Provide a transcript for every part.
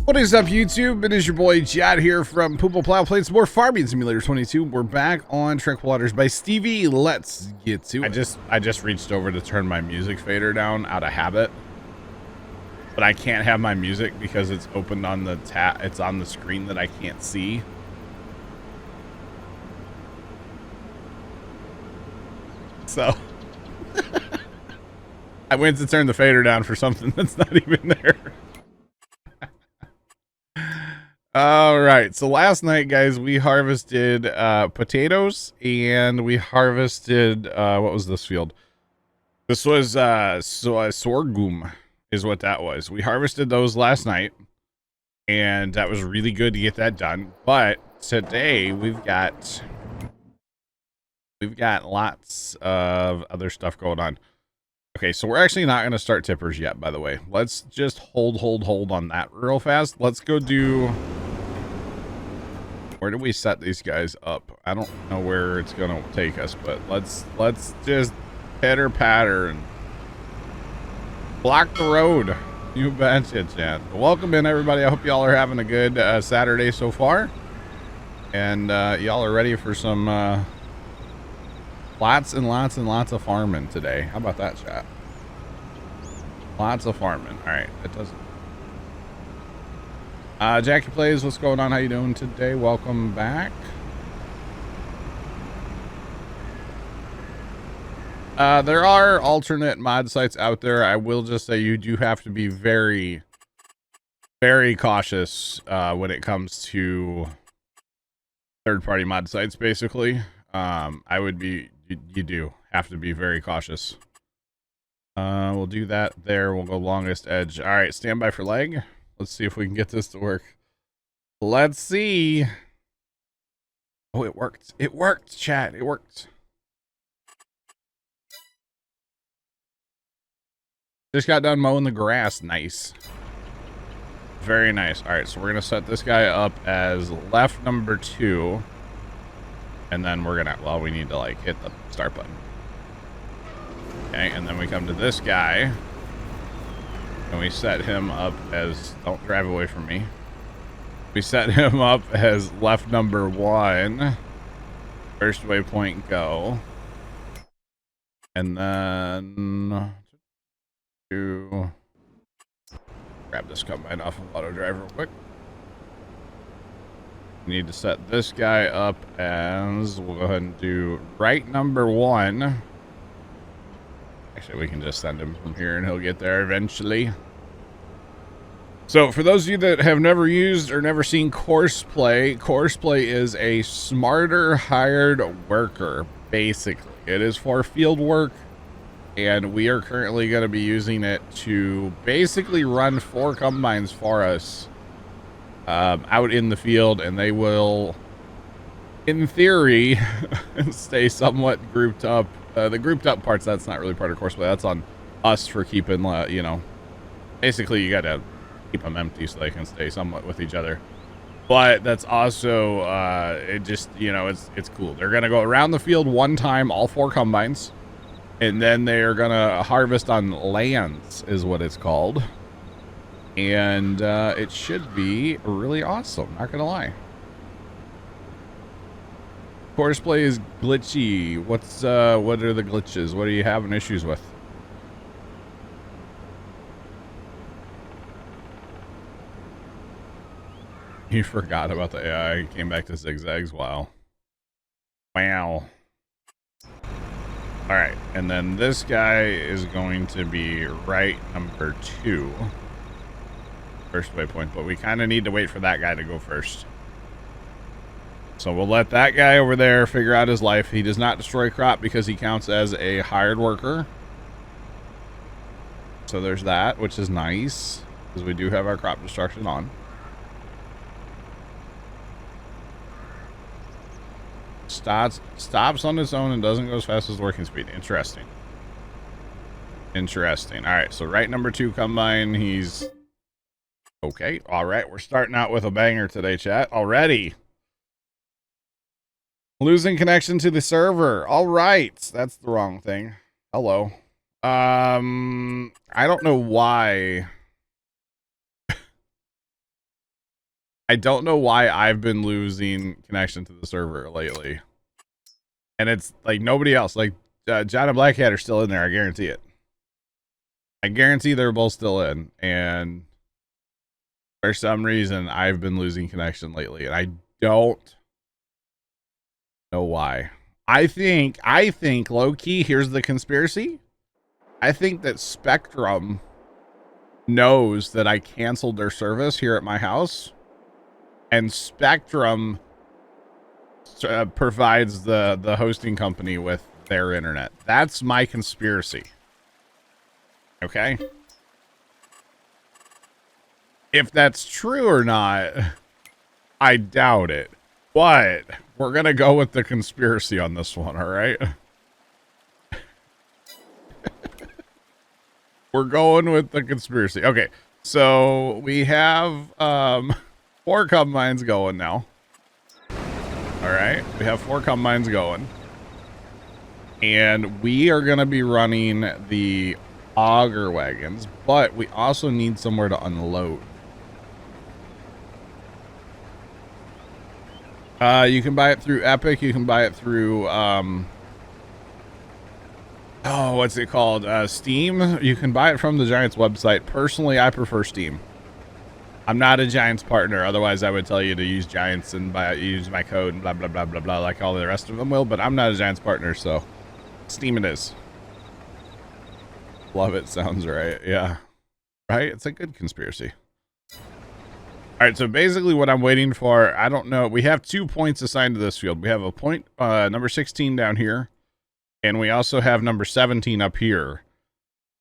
What is up, YouTube? It is your boy Chad here from Puma, Plow, playing some more Farming Simulator 22. We're back on Tranquil Waters by Stevie. Let's get to it. I just reached over to turn my music fader down out of habit, but I can't have my music because it's opened on the it's on the screen that I can't see. So I went to turn the fader down for something that's not even there. All right, so last night, guys, we harvested potatoes, and we harvested what was this field? This was sorghum is what that was. We harvested those last night, and that was really good to get that done. But today we've got lots of other stuff going on. Okay, so we're actually not going to start tippers yet, by the way. Let's just hold on that real fast. Let's go do... Where do we set these guys up? I don't know where it's going to take us, but let's just pitter patter and block the road. You betcha, Chad. Welcome in, everybody. I hope y'all are having a good Saturday so far. And y'all are ready for some lots and lots of farming today. How about that, chat? Lots of farming. All right, it doesn't. Jackie Plays, what's going on? How you doing today? Welcome back. There are alternate mod sites out there. I will just say you do have to be very, very cautious when it comes to third-party mod sites, basically. I would be, you do have to be very cautious. We'll do that there. We'll go longest edge. All right, stand by for leg. Let's see if we can get this to work. Let's see. Oh, it worked. It worked, chat. It worked. Just got done mowing the grass. Nice. Very nice. All right, so we're going to set this guy up as left number 2. And then we're going to, well, we need to like hit the start button. Okay, and then we come to this guy. And we set him up as, don't drive away from me. We set him up as left number 1. First waypoint go. And then to grab this combine off of auto drive real quick. We need to set this guy up as, we'll go ahead and do right number 1. Actually, we can just send him from here and he'll get there eventually. So for those of you that have never used or never seen Courseplay is a smarter hired worker, basically. It is for field work, and we are currently going to be using it to basically run 4 combines for us out in the field, and they will, in theory, stay somewhat grouped up. The grouped up parts, that's not really part of Courseplay. That's on us for keeping, you know, basically you got to keep them empty so they can stay somewhat with each other. But that's also, it just, you know, it's cool. They're going to go around the field one time, all 4 combines, and then they're going to harvest on lands is what it's called. And it should be really awesome, not going to lie. Courseplay is glitchy. What are the glitches? What are you having issues with? You forgot about the AI. Came back to zigzags. Wow. All right, and then this guy is going to be right number 2. First waypoint, but we kind of need to wait for that guy to go first. So we'll let that guy over there figure out his life. He does not destroy crop because he counts as a hired worker. So there's that, which is nice, because we do have our crop destruction on. Stops on its own and doesn't go as fast as the working speed. Interesting. Interesting. All right, so right number 2 combine, he's... Okay, all right, we're starting out with a banger today, chat. Already. Losing connection to the server. All right. That's the wrong thing. Hello. I don't know why I don't know why I've been losing connection to the server lately. And it's like nobody else. Like John and Black Hat are still in there. I guarantee it. I guarantee they're both still in. And for some reason, I've been losing connection lately. And I don't know why. I think low key, here's the conspiracy. I think that Spectrum knows that I canceled their service here at my house, and Spectrum provides the hosting company with their internet. That's my conspiracy. Okay? If that's true or not, I doubt it. But we're going to go with the conspiracy on this one, all right? We're going with the conspiracy. Okay, so we have 4 combines going now. All right, we have 4 combines going. And we are going to be running the auger wagons, but we also need somewhere to unload. You can buy it through Epic. You can buy it through, what's it called? Steam. You can buy it from the Giants website. Personally, I prefer Steam. I'm not a Giants partner. Otherwise, I would tell you to use Giants and use my code and blah, blah, blah, blah, blah, like all the rest of them will. But I'm not a Giants partner, so Steam it is. Love it. Sounds right. Yeah. Right? It's a good conspiracy. All right, so basically what I'm waiting for, I don't know. We have 2 points assigned to this field. We have a point, number 16 down here, and we also have number 17 up here.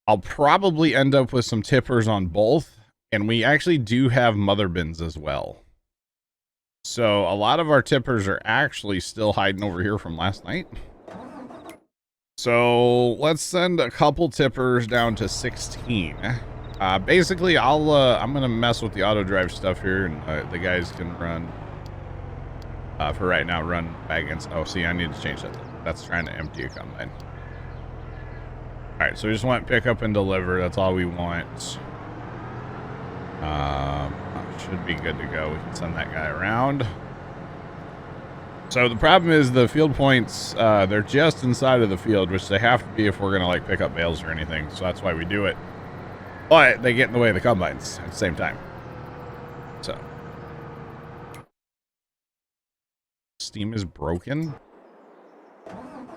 I'll probably end up with some tippers on both, and we actually do have mother bins as well. So a lot of our tippers are actually still hiding over here from last night. So let's send a couple tippers down to 16. Basically, I'm gonna mess with the auto drive stuff here, and the guys can run. For right now, run wagons. Oh, see, I need to change that. That's trying to empty a combine. All right, so we just want pick up and deliver. That's all we want. Should be good to go. We can send that guy around. So the problem is the field points. They're just inside of the field, which they have to be if we're gonna like pick up bales or anything. So that's why we do it. But they get in the way of the combines at the same time. So. Steam is broken?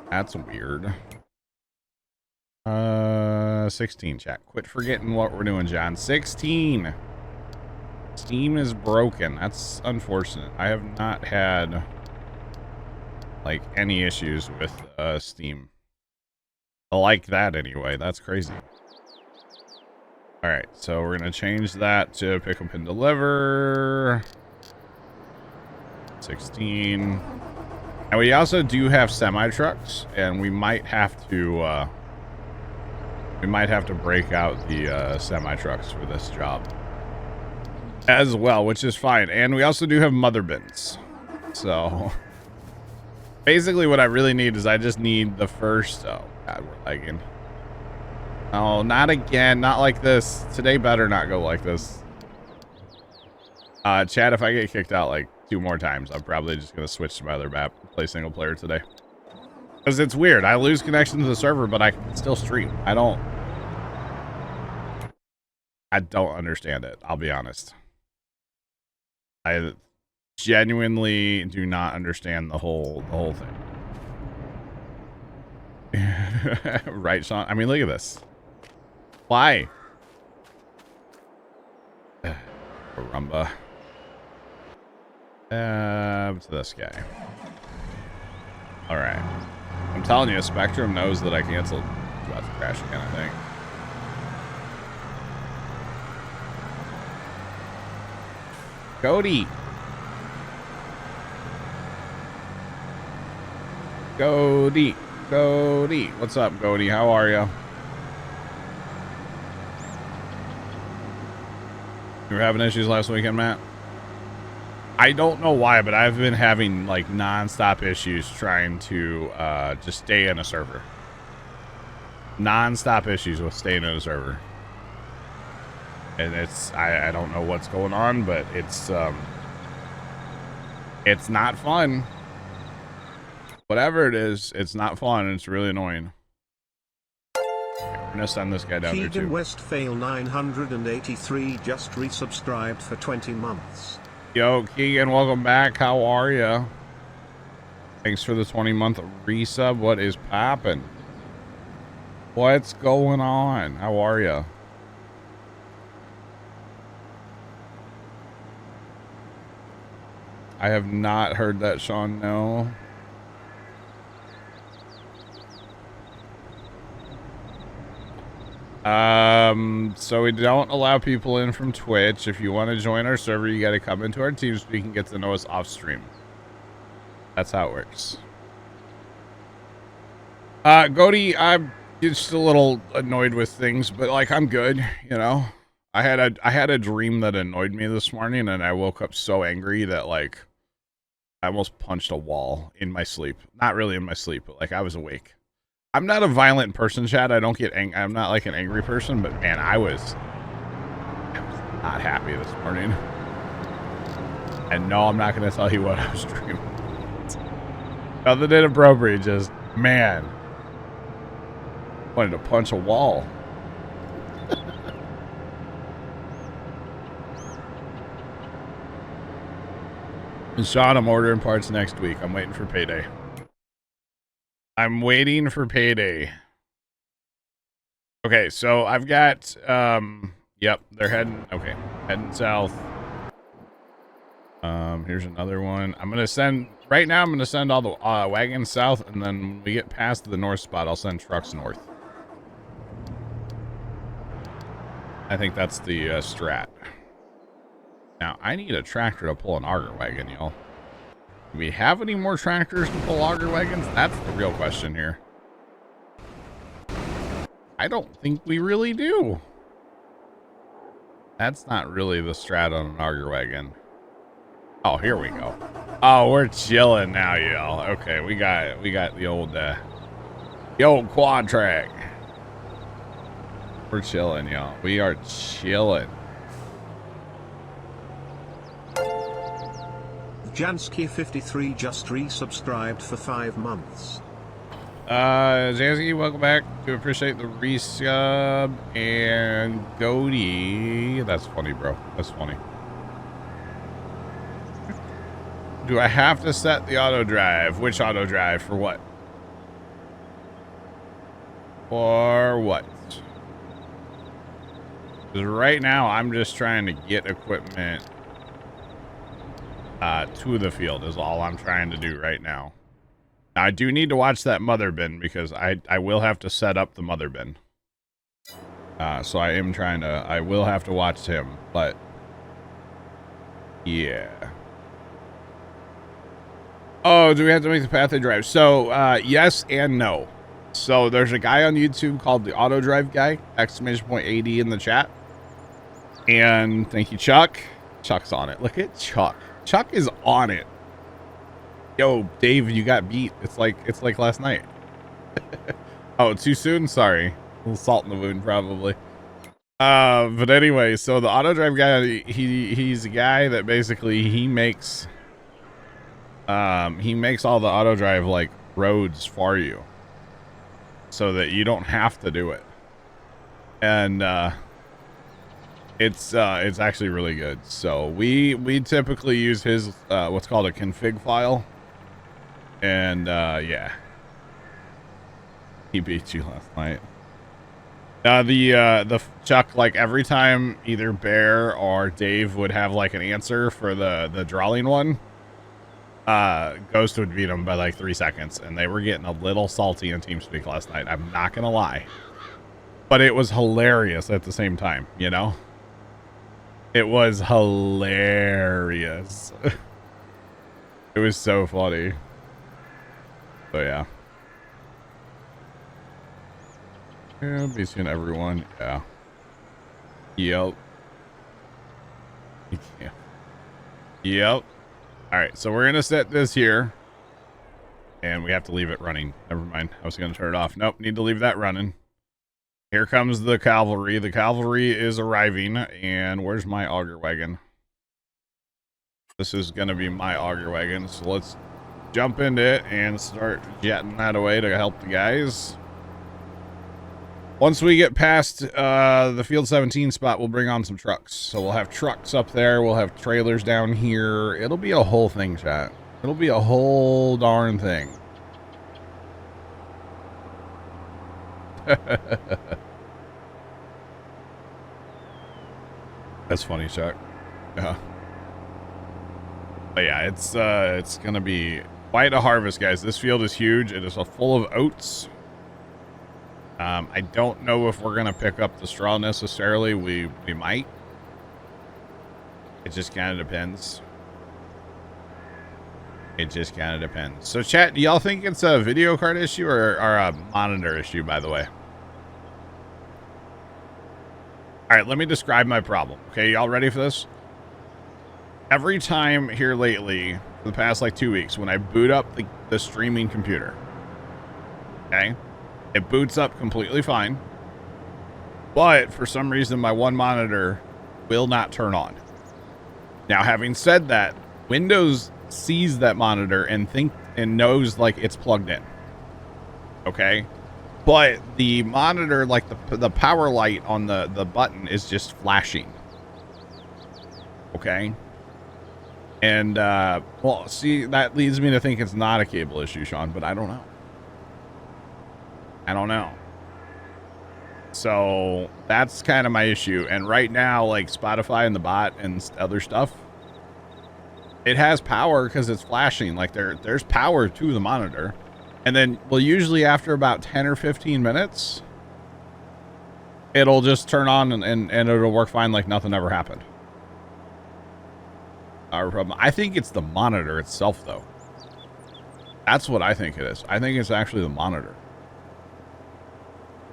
That's weird. 16, chat. Quit forgetting what we're doing, John. 16. Steam is broken. That's unfortunate. I have not had, like, any issues with Steam. Like that, anyway. That's crazy. All right, so we're going to change that to pick up and deliver. 16. And we also do have semi-trucks, and we might have to break out the semi-trucks for this job as well, which is fine. And we also do have mother bins. So basically what I really need is I just need the first... Oh, God, we're lagging. Oh, not again. Not like this. Today better not go like this. Chad, if I get kicked out like 2 more times, I'm probably just going to switch to my other map, play single player today. Because it's weird. I lose connection to the server, but I can still stream. I don't understand it. I'll be honest. I genuinely do not understand the whole thing. Right, Sean? I mean, look at this. Why? Rumba. To this guy. All right. I'm telling you, Spectrum knows that I canceled. It's about to crash again, I think. Cody. Cody. What's up, Cody? How are you? You were having issues last weekend, Matt? I don't know why, but I've been having like non-stop issues trying to just stay in a server. Non-stop issues with staying in a server. And it's, I don't know what's going on, but it's It's not fun. Whatever it is, it's not fun. It's really annoying. I'm gonna send this guy down there too. Keegan Westphale 983 just resubscribed for 20 months. Yo, Keegan, welcome back. How are ya? Thanks for the 20-month resub. What is poppin'? What's going on? How are ya? I have not heard that, Sean. No. So we don't allow people in from Twitch. If you want to join our server, you got to come into our team so you can get to know us off stream. That's how it works. Goaty, I'm just a little annoyed with things, but like I'm good, you know. I had a dream that annoyed me this morning, and I woke up so angry that like I almost punched a wall in my sleep. Not really in my sleep, but like I was awake. I'm not a violent person, Chad. I don't get I'm not like an angry person, but man, I was not happy this morning. And no, I'm not going to tell you what I was dreaming. Nothing inappropriate, just, man, wanted to punch a wall. And Sean, I'm ordering parts next week. I'm waiting for payday. I'm waiting for payday. Okay, so I've got, yep, they're heading south. Here's another one. I'm going to send, right now I'm going to send all the wagons south, and then when we get past the north spot, I'll send trucks north. I think that's the strat. Now, I need a tractor to pull an auger wagon, y'all. Do we have any more tractors to pull auger wagons? That's the real question here. I don't think we really do. That's not really the strat on an auger wagon. Oh, here we go. Oh, we're chilling now, y'all. Okay, we got the old quad track. We're chilling, y'all. We are chilling. Jansky53 just resubscribed for 5 months. Jansky, welcome back. Do appreciate the resub. And Goaty. That's funny, bro. That's funny. Do I have to set the auto drive? Which auto drive? For what? For what? Because right now, I'm just trying to get equipment to the field is all I'm trying to do right now. Now, I do need to watch that mother bin because I will have to set up the mother bin. So I am trying to, I will have to watch him, but yeah. Oh, do we have to make the path they drive? So, yes and no. So there's a guy on YouTube called the Auto Drive Guy, !AD in the chat. And thank you, Chuck. Chuck's on it. Look at Chuck. Chuck is on it. Yo, Dave, you got beat. It's like last night. Oh, too soon? Sorry. A little salt in the wound, probably. But anyway, so the Auto Drive Guy, he's a guy that basically he makes all the auto drive like roads for you so that you don't have to do it. And it's actually really good. So we typically use his what's called a config file. And yeah. He beat you last night. The Chuck, like every time either Bear or Dave would have like an answer for the drawing one, Ghost would beat him by like 3 seconds, and they were getting a little salty in TeamSpeak last night. I'm not gonna lie, but it was hilarious at the same time. You know, it was hilarious. It was so funny. So yeah. Yeah, be seeing everyone. Yeah. Yep. Yeah. Yep. All right, so we're gonna set this here, and we have to leave it running. Never mind. I was gonna turn it off. Nope. Need to leave that running. Here comes the cavalry. The cavalry is arriving, and where's my auger wagon? This is going to be my auger wagon, so let's jump into it and start jetting that away to help the guys. Once we get past the Field 17 spot, we'll bring on some trucks. So we'll have trucks up there. We'll have trailers down here. It'll be a whole thing, chat. It'll be a whole darn thing. That's funny, Chuck. Yeah. But yeah, it's gonna be quite a harvest, guys. This field is huge. It is full of oats. I don't know if we're gonna pick up the straw necessarily. We might. It just kind of depends. It just kind of depends. So, chat, do y'all think it's a video card issue or a monitor issue, by the way? All right, let me describe my problem. Okay, y'all ready for this? Every time here lately, for the past like 2 weeks, when I boot up the streaming computer, okay, it boots up completely fine, but for some reason my one monitor will not turn on. Now, having said that, Windows sees that monitor and knows like it's plugged in. Okay, but the monitor, like the power light on the button, is just flashing. Okay, and well, see, that leads me to think it's not a cable issue, Sean, but I don't know. I don't know. So that's kind of my issue. And right now, like Spotify and the bot and other stuff, it has power because it's flashing. Like there's power to the monitor. And then, well, usually after about 10 or 15 minutes, it'll just turn on and it'll work fine like nothing ever happened. Our problem. I think it's the monitor itself, though. That's what I think it is. I think it's actually the monitor.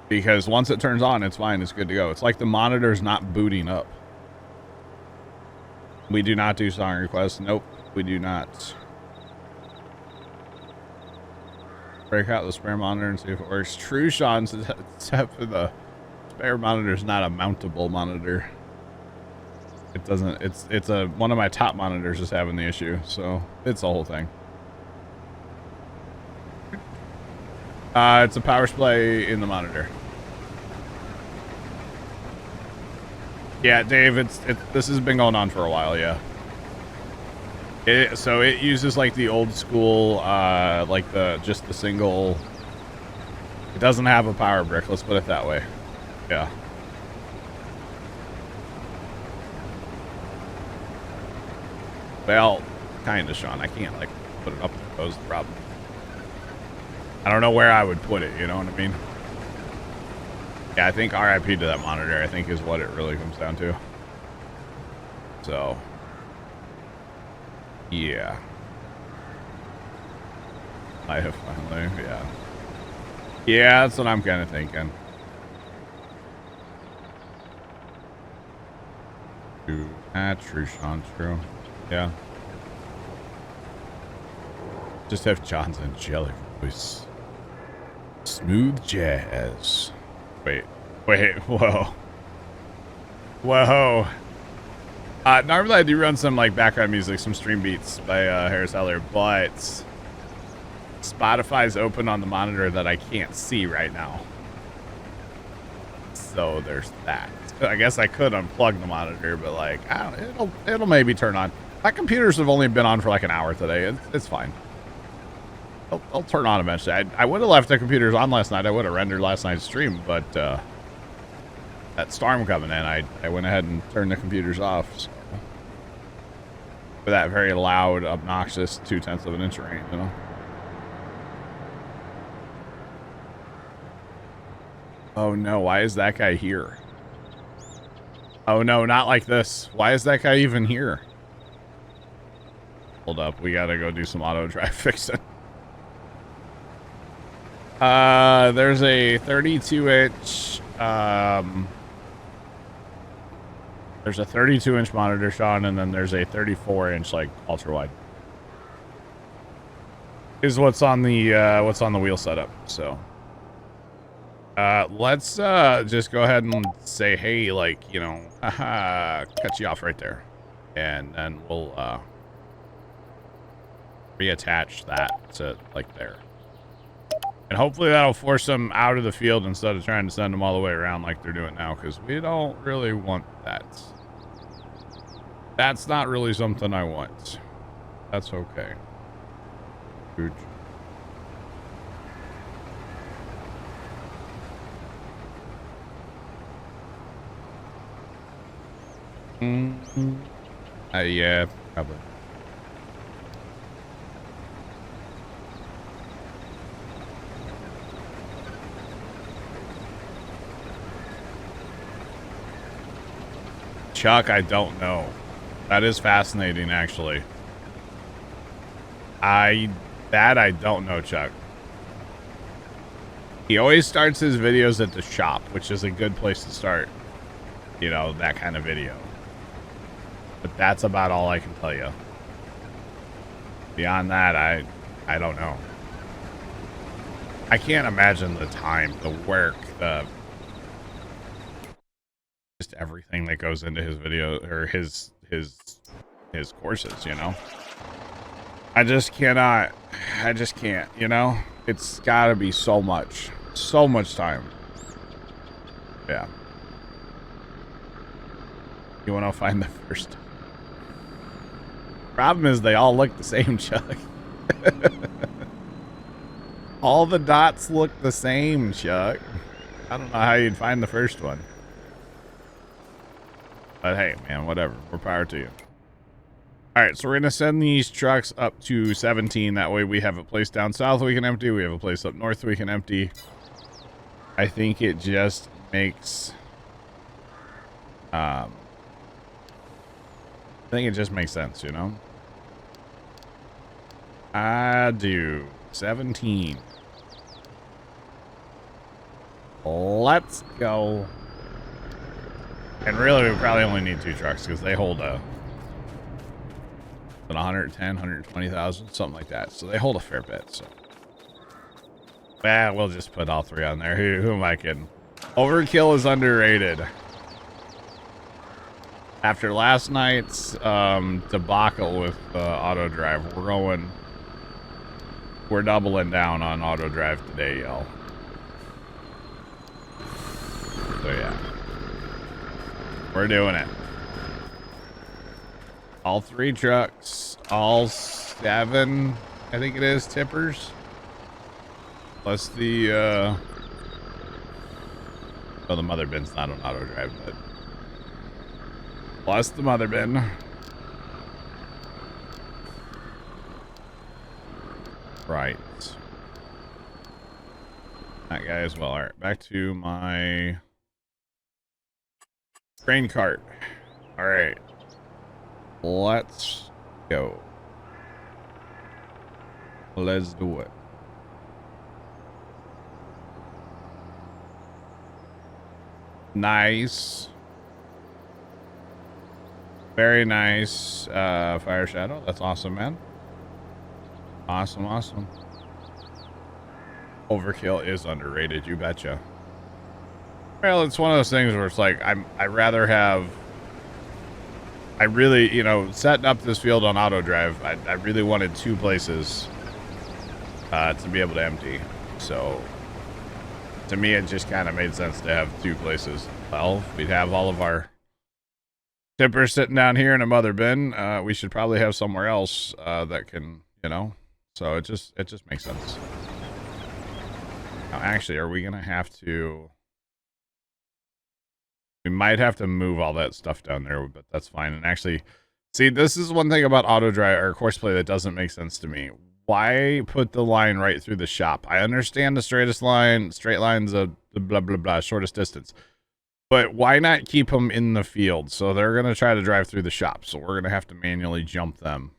Because once it turns on, it's fine. It's good to go. It's like the monitor's not booting up. We do not do song requests. Nope, we do not. Break out the spare monitor and see if it works. True, Sean, except for the spare monitor is not a mountable monitor. It doesn't. It's one of my top monitors is having the issue, so it's the whole thing. It's a power supply in the monitor. Yeah, Dave, this has been going on for a while, yeah. So it uses like the old school, like just the single. It doesn't have a power brick, let's put it that way. Yeah. Well, kinda, Sean. I can't like put it up there. That was the problem. I don't know where I would put it, you know what I mean? Yeah, I think RIP to that monitor, I think, is what it really comes down to. So, yeah. I have finally, yeah. Yeah, that's what I'm kind of thinking. True. True, Sean, true. Yeah. Just have John's and jelly voice. Smooth jazz. Wait, whoa. Normally I do run some like background music, some stream beats by Harris Heller, but Spotify's open on the monitor that I can't see right now. So there's that. I guess I could unplug the monitor, but like, I don't know, it'll maybe turn on. My computers have only been on for like an hour today. It's fine. I'll turn on eventually. I would have left the computers on last night. I would have rendered last night's stream, but that storm coming in, I went ahead and turned the computers off. So. For that very loud, obnoxious 0.2 of an inch rain, you know. Oh no, why is that guy here? Oh no, not like this. Why is that guy even here? Hold up, we gotta go do some auto drive fixing. There's a 32-inch, there's a 32-inch monitor, Sean, and then there's a 34-inch, like, ultra-wide. Is what's on the wheel setup, so. Let's, just go ahead and say, hey, like, you know, cut you off right there. And then we'll reattach that to like there. And hopefully that'll force them out of the field instead of trying to send them all the way around like they're doing now, because we don't really want that. That's not really something I want. That's okay. Good. Yeah, probably. Chuck, I don't know. That is fascinating, actually. I don't know, Chuck. He always starts his videos at the shop, which is a good place to start. You know, that kind of video. But that's about all I can tell you. Beyond that, I don't know. I can't imagine the time, the work, just everything that goes into his video or his courses, you know. I just can't, you know. It's gotta be so much time. Yeah. You want to find the first. Problem is they all look the same, Chuck. All the dots look the same, Chuck. I don't know how you'd find the first one. But hey, man, whatever. More power to you. All right, so we're going to send these trucks up to 17. That way we have a place down south we can empty. We have a place up north we can empty. I think it just makes... I think it just makes sense, you know? I do. 17. Let's go. And really, we probably only need 2 trucks because they hold a 110, 120,000, something like that. So they hold a fair bit. So, we'll just put all 3 on there. Who am I kidding? Overkill is underrated. After last night's debacle with auto drive, we're doubling down on auto drive today, y'all. So yeah, we're doing it. All 3 trucks, all 7, I think it is, tippers. Plus the, well, the mother bin's not on auto drive, but plus the mother bin. Right. That guy as well. All right, back to my grain cart. All right. Let's go. Let's do it. Nice. Very nice. Fire Shadow. That's awesome, man. Awesome, awesome. Overkill is underrated, you betcha. Well, it's one of those things where it's like I rather have. I really, you know, setting up this field on auto drive, I really wanted 2 places to be able to empty. So to me, it just kind of made sense to have 2 places. Well, we'd have all of our tippers sitting down here in a mother bin. We should probably have somewhere else that can, you know. So it just makes sense. Now, actually, are we gonna have to? We might have to move all that stuff down there, but that's fine. And actually, see, this is one thing about auto drive or course play that doesn't make sense to me. Why put the line right through the shop? I understand the straightest line, straight line's a blah blah blah, shortest distance. But why not keep them in the field? So they're gonna try to drive through the shop, so we're gonna have to manually jump them.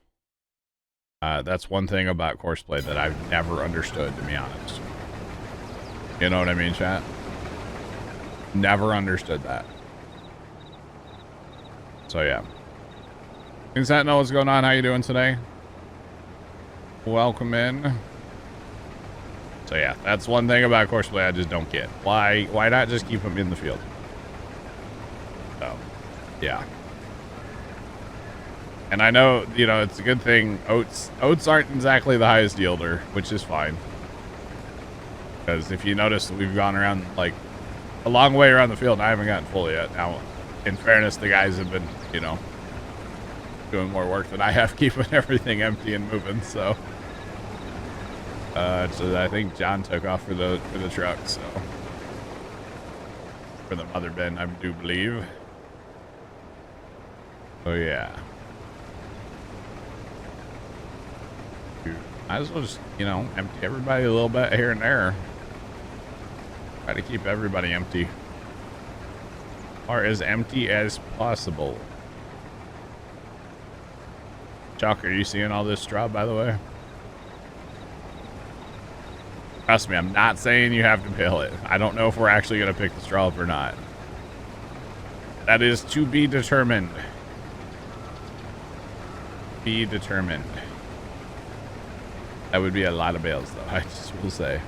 That's one thing about course play that I've never understood, to be honest. You know what I mean, chat? Never understood that. So yeah. Does that know what's going on? How you doing today? Welcome in. So yeah, that's one thing about course play I just don't get. Why not just keep them in the field? So, yeah. And I know, you know, it's a good thing. Oats aren't exactly the highest yielder, which is fine. Because if you notice, we've gone around like a long way around the field and I haven't gotten full yet. Now, in fairness, the guys have been, you know, doing more work than I have, keeping everything empty and moving. So I think John took off for the truck, so for the mother bin, I do believe. Oh yeah. Might as well just, you know, empty everybody a little bit here and there. Try to keep everybody empty. Or as empty as possible. Chuck, are you seeing all this straw, by the way? Trust me, I'm not saying you have to bale it. I don't know if we're actually going to pick the straw up or not. That is to be determined. Be determined. That would be a lot of bales, though, I just will say.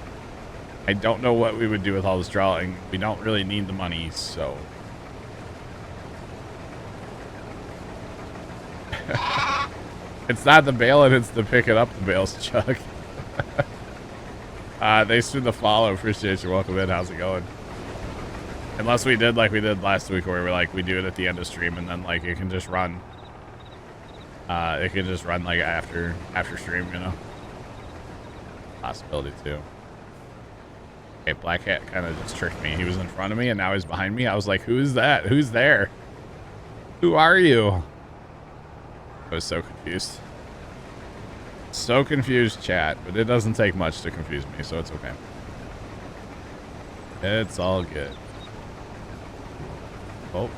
I don't know what we would do with all the straw, and we don't really need the money, so... It's not the baling, it's the picking up the bales, Chuck. Thanks for the follow. Appreciate you. Welcome in. How's it going? Unless we did like we did last week, where we do it at the end of stream, and then like it can just run. It can just run like after stream, you know. Possibility too. Okay, Black Hat kind of just tricked me. He was in front of me and now he's behind me. I was like, who is that? Who's there? Who are you? I was so confused. So confused, chat, but it doesn't take much to confuse me, so it's okay. It's all good. Oh,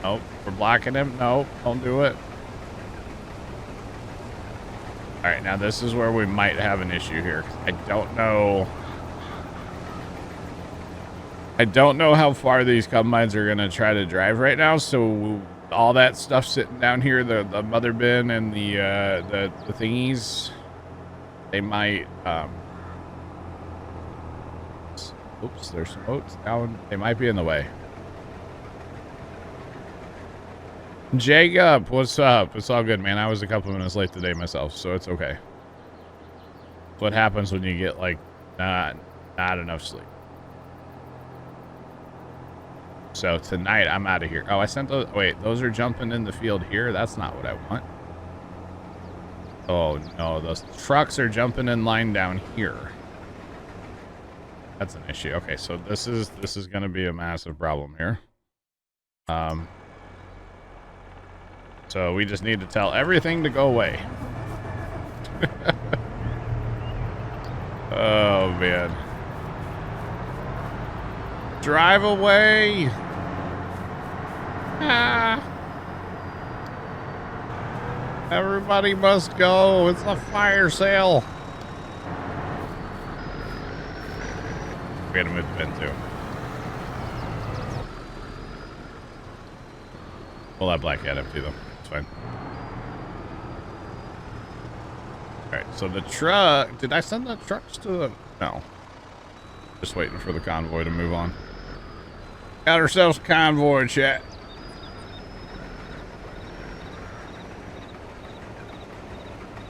nope, we're blocking him. Nope, don't do it. All right, now this is where we might have an issue here. I don't know how far these combines are gonna try to drive right now, so all that stuff sitting down here, the mother bin and the thingies, they might oops, there's some oats down. They might be in the way. Jacob, what's up? It's all good, man. I was a couple minutes late today myself, so it's okay. What happens when you get like not enough sleep? So tonight I'm out of here. Oh, I sent those. Wait, those are jumping in the field here. That's not what I want. Oh no, those trucks are jumping in line down here. That's an issue. Okay, so this is going to be a massive problem here. So we just need to tell everything to go away. Oh man. Drive away. Ah. Everybody must go. It's a fire sale. We gotta move the bin too. We'll have Black Hat empty though. It's fine. Alright, so the truck... Did I send the trucks to the... No. Just waiting for the convoy to move on. Got ourselves a convoy, chat.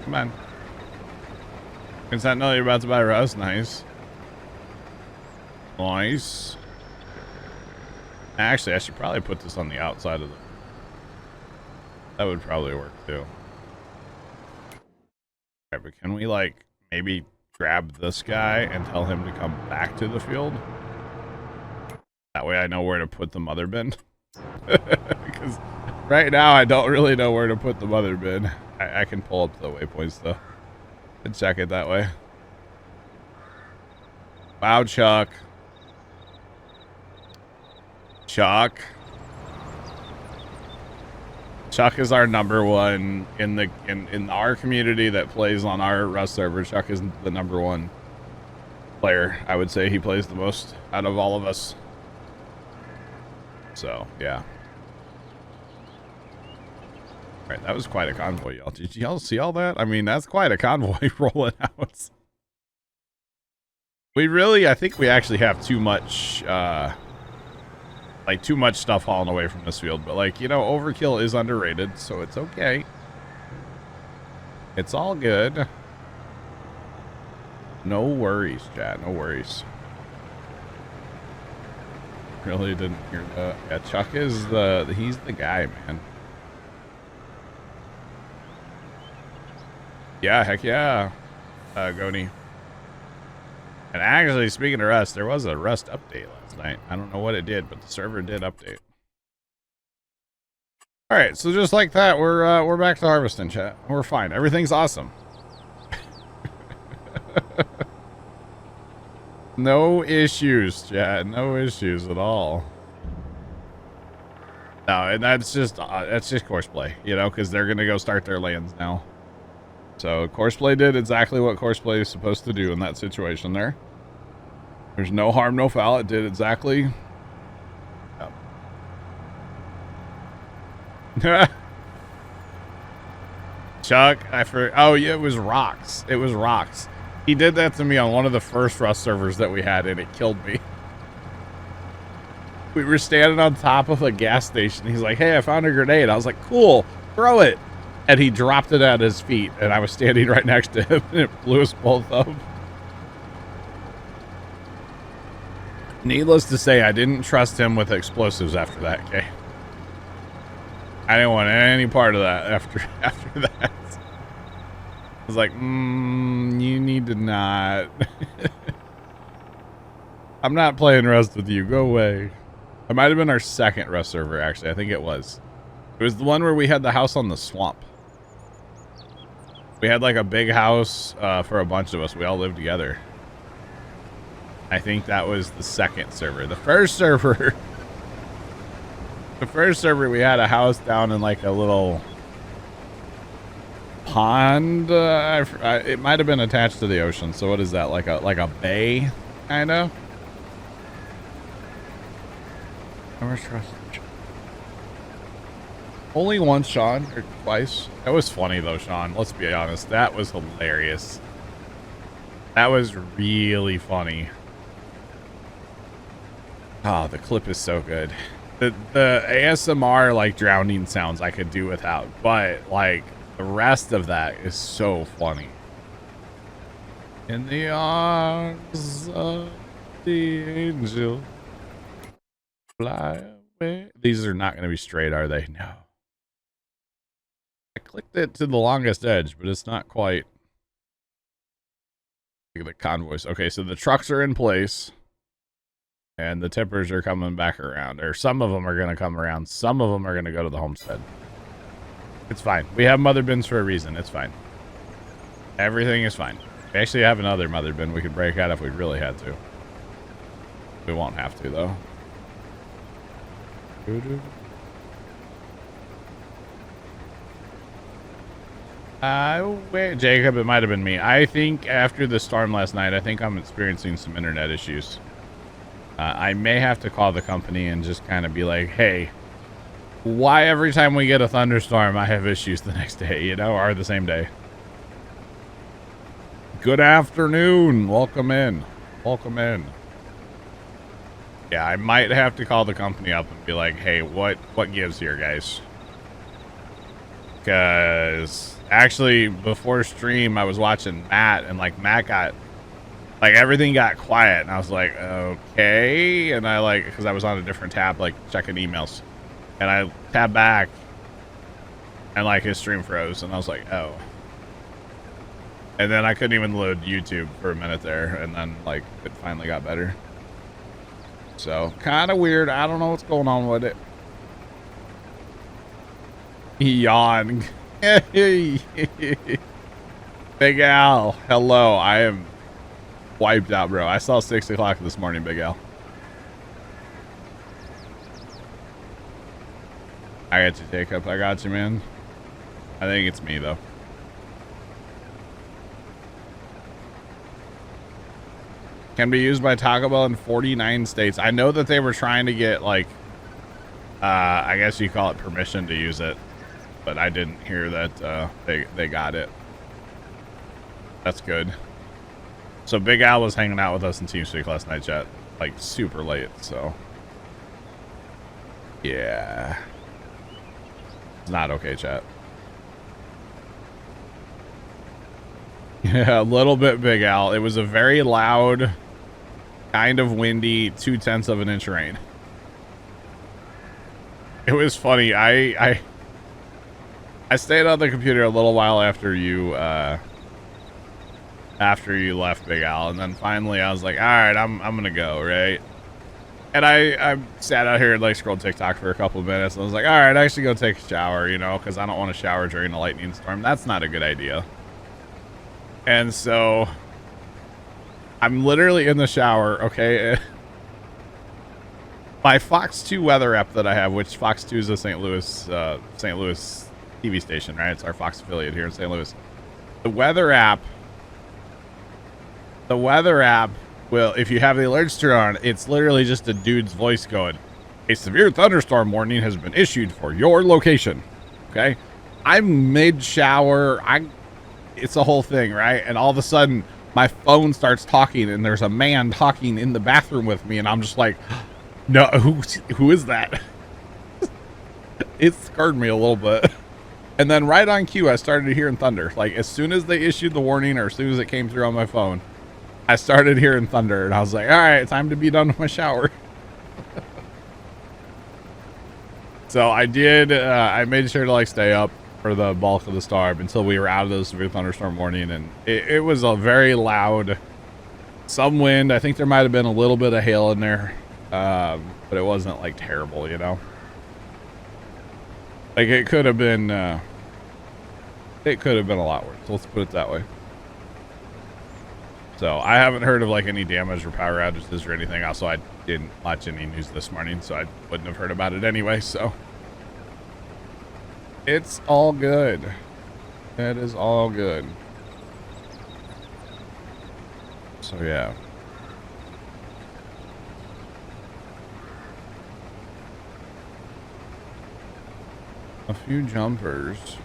Come on. Is that know you're about to buy Rust? Nice. Nice. Actually, I should probably put this on the outside of the... That would probably work too. Alright, but can we like maybe grab this guy and tell him to come back to the field? That way I know where to put the mother bin. Because right now I don't really know where to put the mother bin. I can pull up the waypoints though and check it that way. Wow, Chuck. Chuck is our number one in our community that plays on our Rust server. Chuck is the number one player. I would say he plays the most out of all of us. So, yeah. All right, that was quite a convoy, y'all. Did y'all see all that? I mean, that's quite a convoy rolling out. I think we actually have too much, too much stuff hauling away from this field. But, like, you know, overkill is underrated, so it's okay. It's all good. No worries, chat. No worries. Really didn't hear that. Yeah, Chuck is he's the guy, man. Yeah, heck yeah, Goni. And actually, speaking of Rust, there was a Rust update last night. I don't know what it did, but the server did update. All right, so just like that, we're back to harvesting, chat. We're fine. Everything's awesome. No issues, chat. No issues at all. No, and that's just Courseplay, you know, because they're gonna go start their lands now. So Courseplay did exactly what Courseplay is supposed to do in that situation there. There's no harm, no foul. It did exactly. Yep. Chuck, oh yeah, it was rocks. It was rocks. He did that to me on one of the first Rust servers that we had, and it killed me. We were standing on top of a gas station. He's like, hey, I found a grenade. I was like, cool, throw it. And he dropped it at his feet, and I was standing right next to him, and it blew us both up. Needless to say, I didn't trust him with explosives after that, okay? I didn't want any part of that after that. I was like, you need to not. I'm not playing Rust with you. Go away. It might have been our second Rust server, actually. I think it was. It was the one where we had the house on the swamp. We had like a big house for a bunch of us. We all lived together. I think that was the second server. The first server... The first server, we had a house down in like a little pond. It might have been attached to the ocean. So what is that? Like a bay, kind of. Only once, Sean, or twice. That was funny though, Sean. Let's be honest. That was hilarious. That was really funny. Oh, the clip is so good. The ASMR like drowning sounds I could do without, but like the rest of that is so funny. In the arms of the angel, fly away. These are not going to be straight, are they? No. I clicked it to the longest edge, but it's not quite. Look at the convoys. Okay, so the trucks are in place. And the tippers are coming back around. Or some of them are going to come around. Some of them are going to go to the homestead. It's fine. We have mother bins for a reason. It's fine. Everything is fine. We actually have another mother bin we could break out if we really had to. We won't have to, though. Wait, Jacob, it might have been me. I think after the storm last night, I think I'm experiencing some internet issues. I may have to call the company and just kind of be like, hey, why every time we get a thunderstorm, I have issues the next day, you know, or the same day. Good afternoon. Welcome in. Welcome in. Yeah, I might have to call the company up and be like, hey, what gives here, guys? Because actually, before stream, I was watching Matt, and like Matt got... Like, everything got quiet, and I was like, okay. And I, like, because I was on a different tab, like, checking emails. And I tabbed back, and, like, his stream froze, and I was like, oh. And then I couldn't even load YouTube for a minute there, and then, like, it finally got better. So, kind of weird. I don't know what's going on with it. Yawn. Big Al, hello. I am... wiped out, bro. I saw 6 o'clock this morning, Big Al. I got you, Jacob. I got you, man. I think it's me, though. Can be used by Taco Bell in 49 states. I know that they were trying to get, like, I guess you call it permission to use it. But I didn't hear that they got it. That's good. So Big Al was hanging out with us in TeamSpeak last night, chat. Like, super late, so. Yeah. It's not okay, chat. Yeah, a little bit, Big Al. It was a very loud, kind of windy 0.2 of an inch rain. It was funny. I stayed on the computer a little while after you left, Big Al, and then finally I was like, all right, I'm gonna go, right? And I sat out here and like scrolled TikTok for a couple of minutes, and I was like, all right, I should go take a shower, you know, because I don't want to shower during a lightning storm. That's not a good idea. And so I'm literally in the shower, okay? My Fox 2 weather app that I have, which Fox 2 is a St. Louis TV station, right? It's our Fox affiliate here in St. Louis. The weather app will, if you have the alerts turned on, it's literally just a dude's voice going, a severe thunderstorm warning has been issued for your location. Okay? I'm mid-shower. It's a whole thing, right? And all of a sudden, my phone starts talking, and there's a man talking in the bathroom with me, and I'm just like, no, who is that? It scared me a little bit. And then right on cue, I started hearing thunder. Like, as soon as they issued the warning, or as soon as it came through on my phone, I started hearing thunder, and I was like, all right, time to be done with my shower. So I did, I made sure to like stay up for the bulk of the storm until we were out of the severe thunderstorm warning, and it was a very loud, some wind. I think there might have been a little bit of hail in there, but it wasn't like terrible, you know? Like it could have been a lot worse. Let's put it that way. So I haven't heard of like any damage or power outages or anything. Also, I didn't watch any news this morning, so I wouldn't have heard about it anyway. So it's all good. It is all good. So yeah. A few jumpers.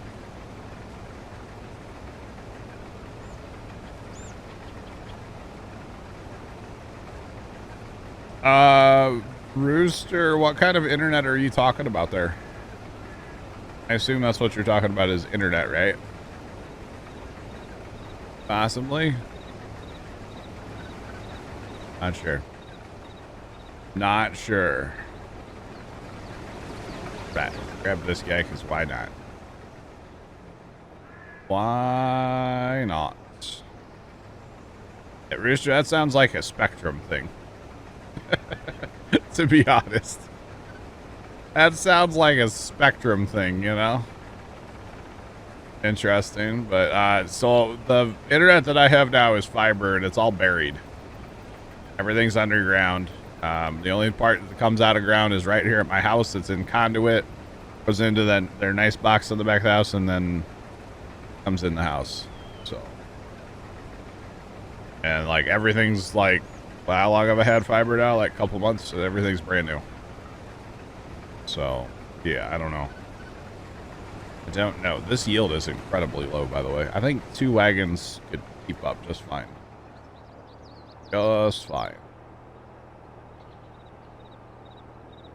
Rooster, what kind of internet are you talking about there? I assume that's what you're talking about is internet, right? Possibly. Not sure. Not sure. Right. Grab this guy, because why not? Why not? Yeah, Rooster, that sounds like a Spectrum thing. To be honest. That sounds like a Spectrum thing, you know? Interesting, but so the internet that I have now is fiber, and it's all buried. Everything's underground. The only part that comes out of ground is right here at my house. It's in conduit, goes into their nice box on the back of the house, and then comes in the house. So, and like everything's like, well, how long have I had fiber now? Like a couple months. So everything's brand new. So, yeah, I don't know. I don't know. This yield is incredibly low, by the way. I think 2 wagons could keep up just fine. Just fine.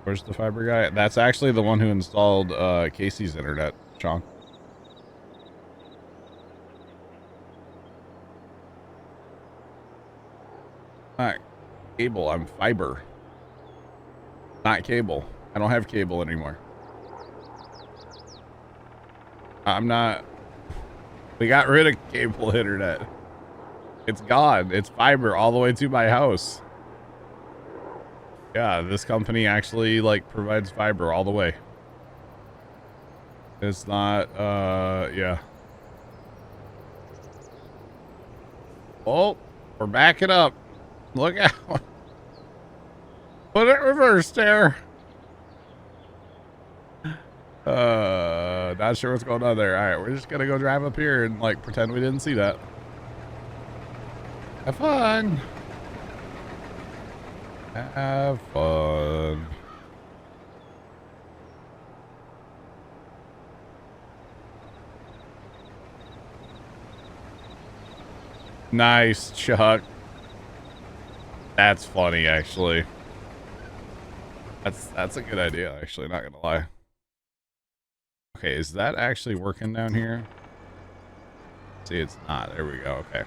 Where's the fiber guy? That's actually the one who installed Casey's internet, Sean. Not cable, I'm fiber. Not cable. I don't have cable anymore. I'm not. We got rid of cable internet. It's gone. It's fiber all the way to my house. Yeah, this company actually like provides fiber all the way. It's not, yeah. Oh, we're backing up. Look out. Put it reverse there. Not sure what's going on there. All right, we're just gonna go drive up here and like pretend we didn't see that. Have fun. Have fun. Nice, Chuck. That's funny, actually. That's a good idea, actually, not gonna lie. Okay, is that actually working down here? See, it's not. There we go. Okay.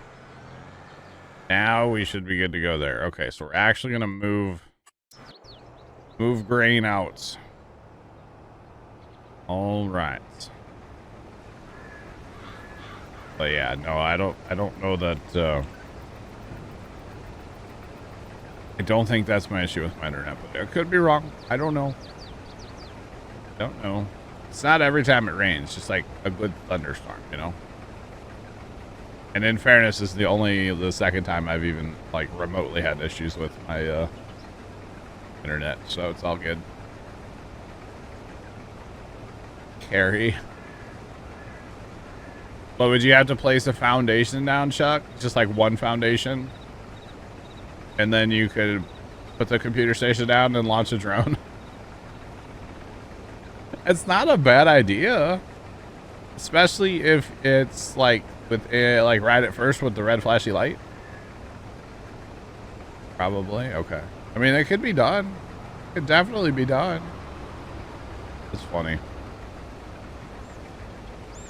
Now we should be good to go there. Okay, so we're actually gonna move grain out. All right. But yeah, no, I don't know that. I don't think that's my issue with my internet, but I could be wrong. I don't know. Don't know. It's not every time it rains, just like a good thunderstorm, you know? And in fairness, this is the second time I've even like remotely had issues with my internet, so it's all good. Carry. But would you have to place a foundation down, Chuck? Just like one foundation? And then you could put the computer station down and launch a drone? It's not a bad idea. Especially if it's like with like right at first with the red flashy light. Probably. Okay. I mean, it could be done. It could definitely be done. It's funny.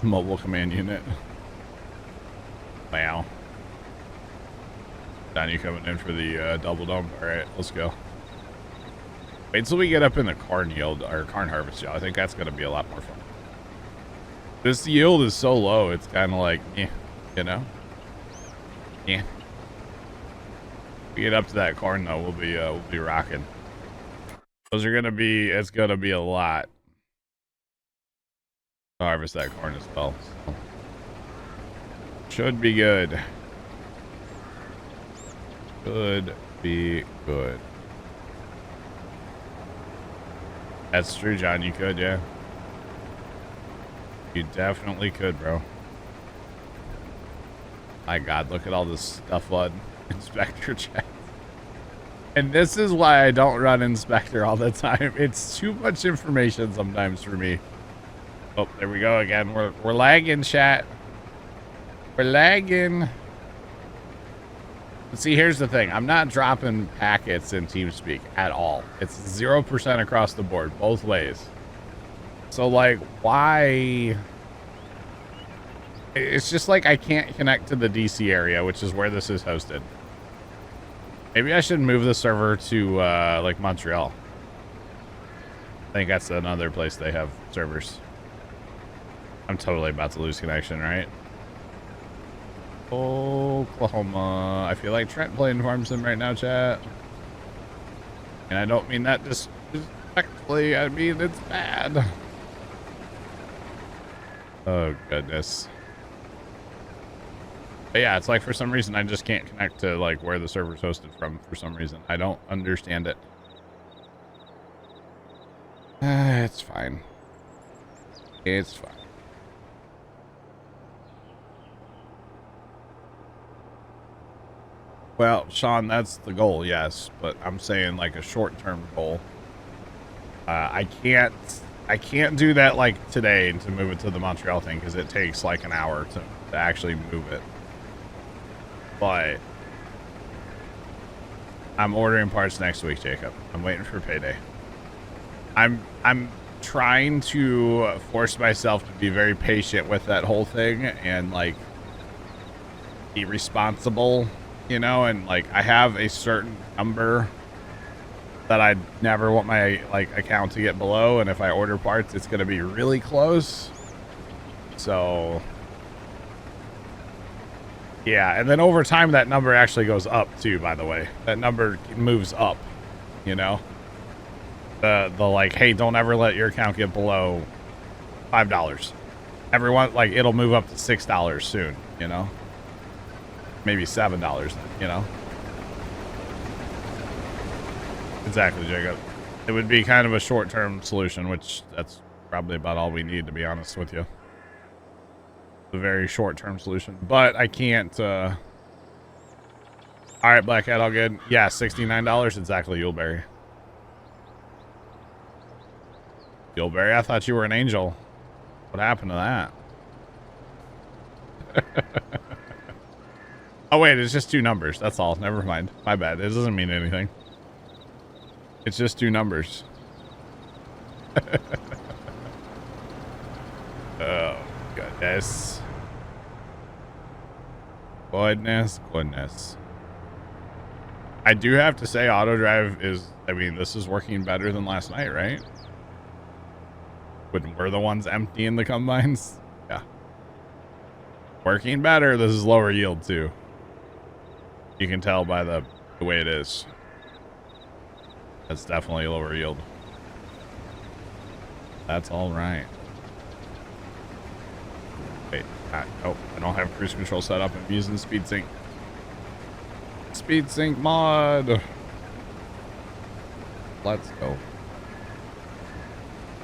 Mobile command unit. Wow. Don, you coming in for the double dome? All right, let's go. Wait till we get up in the corn yield or corn harvest, y'all. I think that's gonna be a lot more fun. This yield is so low, it's kind of like, yeah, you know, yeah. We get up to that corn though, we'll be rocking. Those are gonna be, it's gonna be a lot. I'll harvest that corn as well. So. Should be good. Could be good. That's true, John. You could, yeah. You definitely could, bro. My God, look at all this stuff on Inspector chat. And this is why I don't run Inspector all the time. It's too much information sometimes for me. Oh, there we go again. We're lagging, chat. We're lagging. But see, here's the thing. I'm not dropping packets in TeamSpeak at all. It's 0% across the board, both ways. So, like, why? It's just like I can't connect to the DC area, which is where this is hosted. Maybe I should move the server to, like, Montreal. I think that's another place they have servers. I'm totally about to lose connection, right? Oklahoma. I feel like Trent playing Farm Sim right now, chat. And I don't mean that disrespectfully. I mean it's bad. Oh, goodness. But yeah, it's like for some reason I just can't connect to like where the server's hosted from for some reason. I don't understand it. It's fine. It's fine. Well, Sean, that's the goal, yes, but I'm saying like a short-term goal. I can't do that like today to move it to the Montreal thing because it takes like an hour to actually move it. But I'm ordering parts next week, Jacob. I'm waiting for payday. I'm trying to force myself to be very patient with that whole thing and like be responsible. You know, and like I have a certain number that I never want my like account to get below, and if I order parts, it's going to be really close. So, yeah, and then over time, that number actually goes up too. By the way, that number moves up. You know, the like, hey, don't ever let your account get below $5. Everyone like it'll move up to $6 soon. You know. Maybe $7, you know? Exactly, Jacob. It would be kind of a short-term solution, which that's probably about all we need, to be honest with you. A very short-term solution. But I can't, All right, Black Hat, all good. Yeah, $69, exactly, Yuleberry. Yuleberry, I thought you were an angel. What happened to that? Oh, wait, it's just two numbers. That's all. Never mind. My bad. It doesn't mean anything. It's just two numbers. Oh, goodness. Goodness. I do have to say auto drive is, I mean, this is working better than last night, right? When we're the ones emptying the combines. Yeah. Working better. This is lower yield too. You can tell by the way it is. That's definitely lower yield. That's all right. Wait, oh, I don't have cruise control set up. I'm using speed sync. Speed sync mod. Let's go.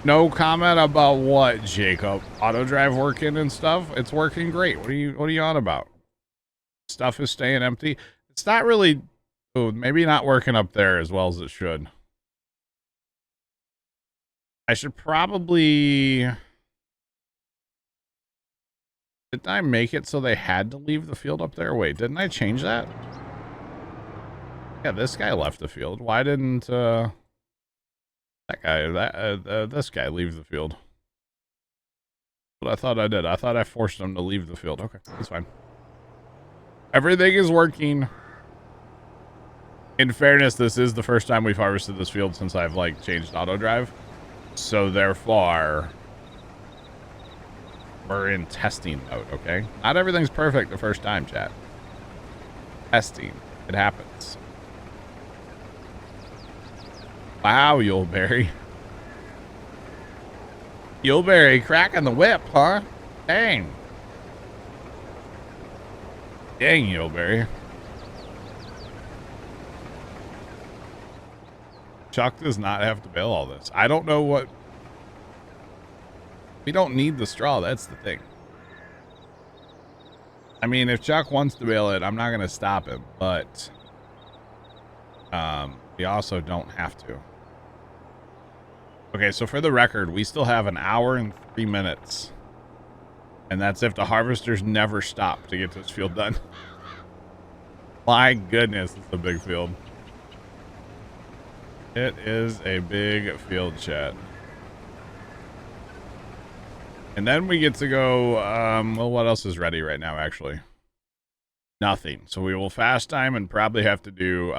No comment about what, Jacob? Auto drive working and stuff? It's working great. What are you on about? Stuff is staying empty. It's not really, oh, maybe not working up there as well as it should. I should probably, didn't I make it so they had to leave the field up there? Wait, didn't I change that? Yeah, this guy left the field. Why didn't that guy, this guy leave the field? But I thought I did. I thought I forced him to leave the field. Okay, that's fine. Everything is working. In fairness, this is the first time we've harvested this field since I've like changed auto drive. So therefore, we're in testing mode, okay? Not everything's perfect the first time, chat. Testing. It happens. Wow, Yuleberry. Yuleberry cracking the whip, huh? Dang. Dang, Yuleberry. Chuck does not have to bail all this. I don't know what... We don't need the straw, that's the thing. I mean, if Chuck wants to bail it, I'm not going to stop him, but... we also don't have to. Okay, so for the record, we still have an hour and 3 minutes. And that's if the harvesters never stop to get this field done. My goodness, it's a big field. It is a big field, chat. And then we get to go, well, what else is ready right now, actually? Nothing. So we will fast time and probably have to do,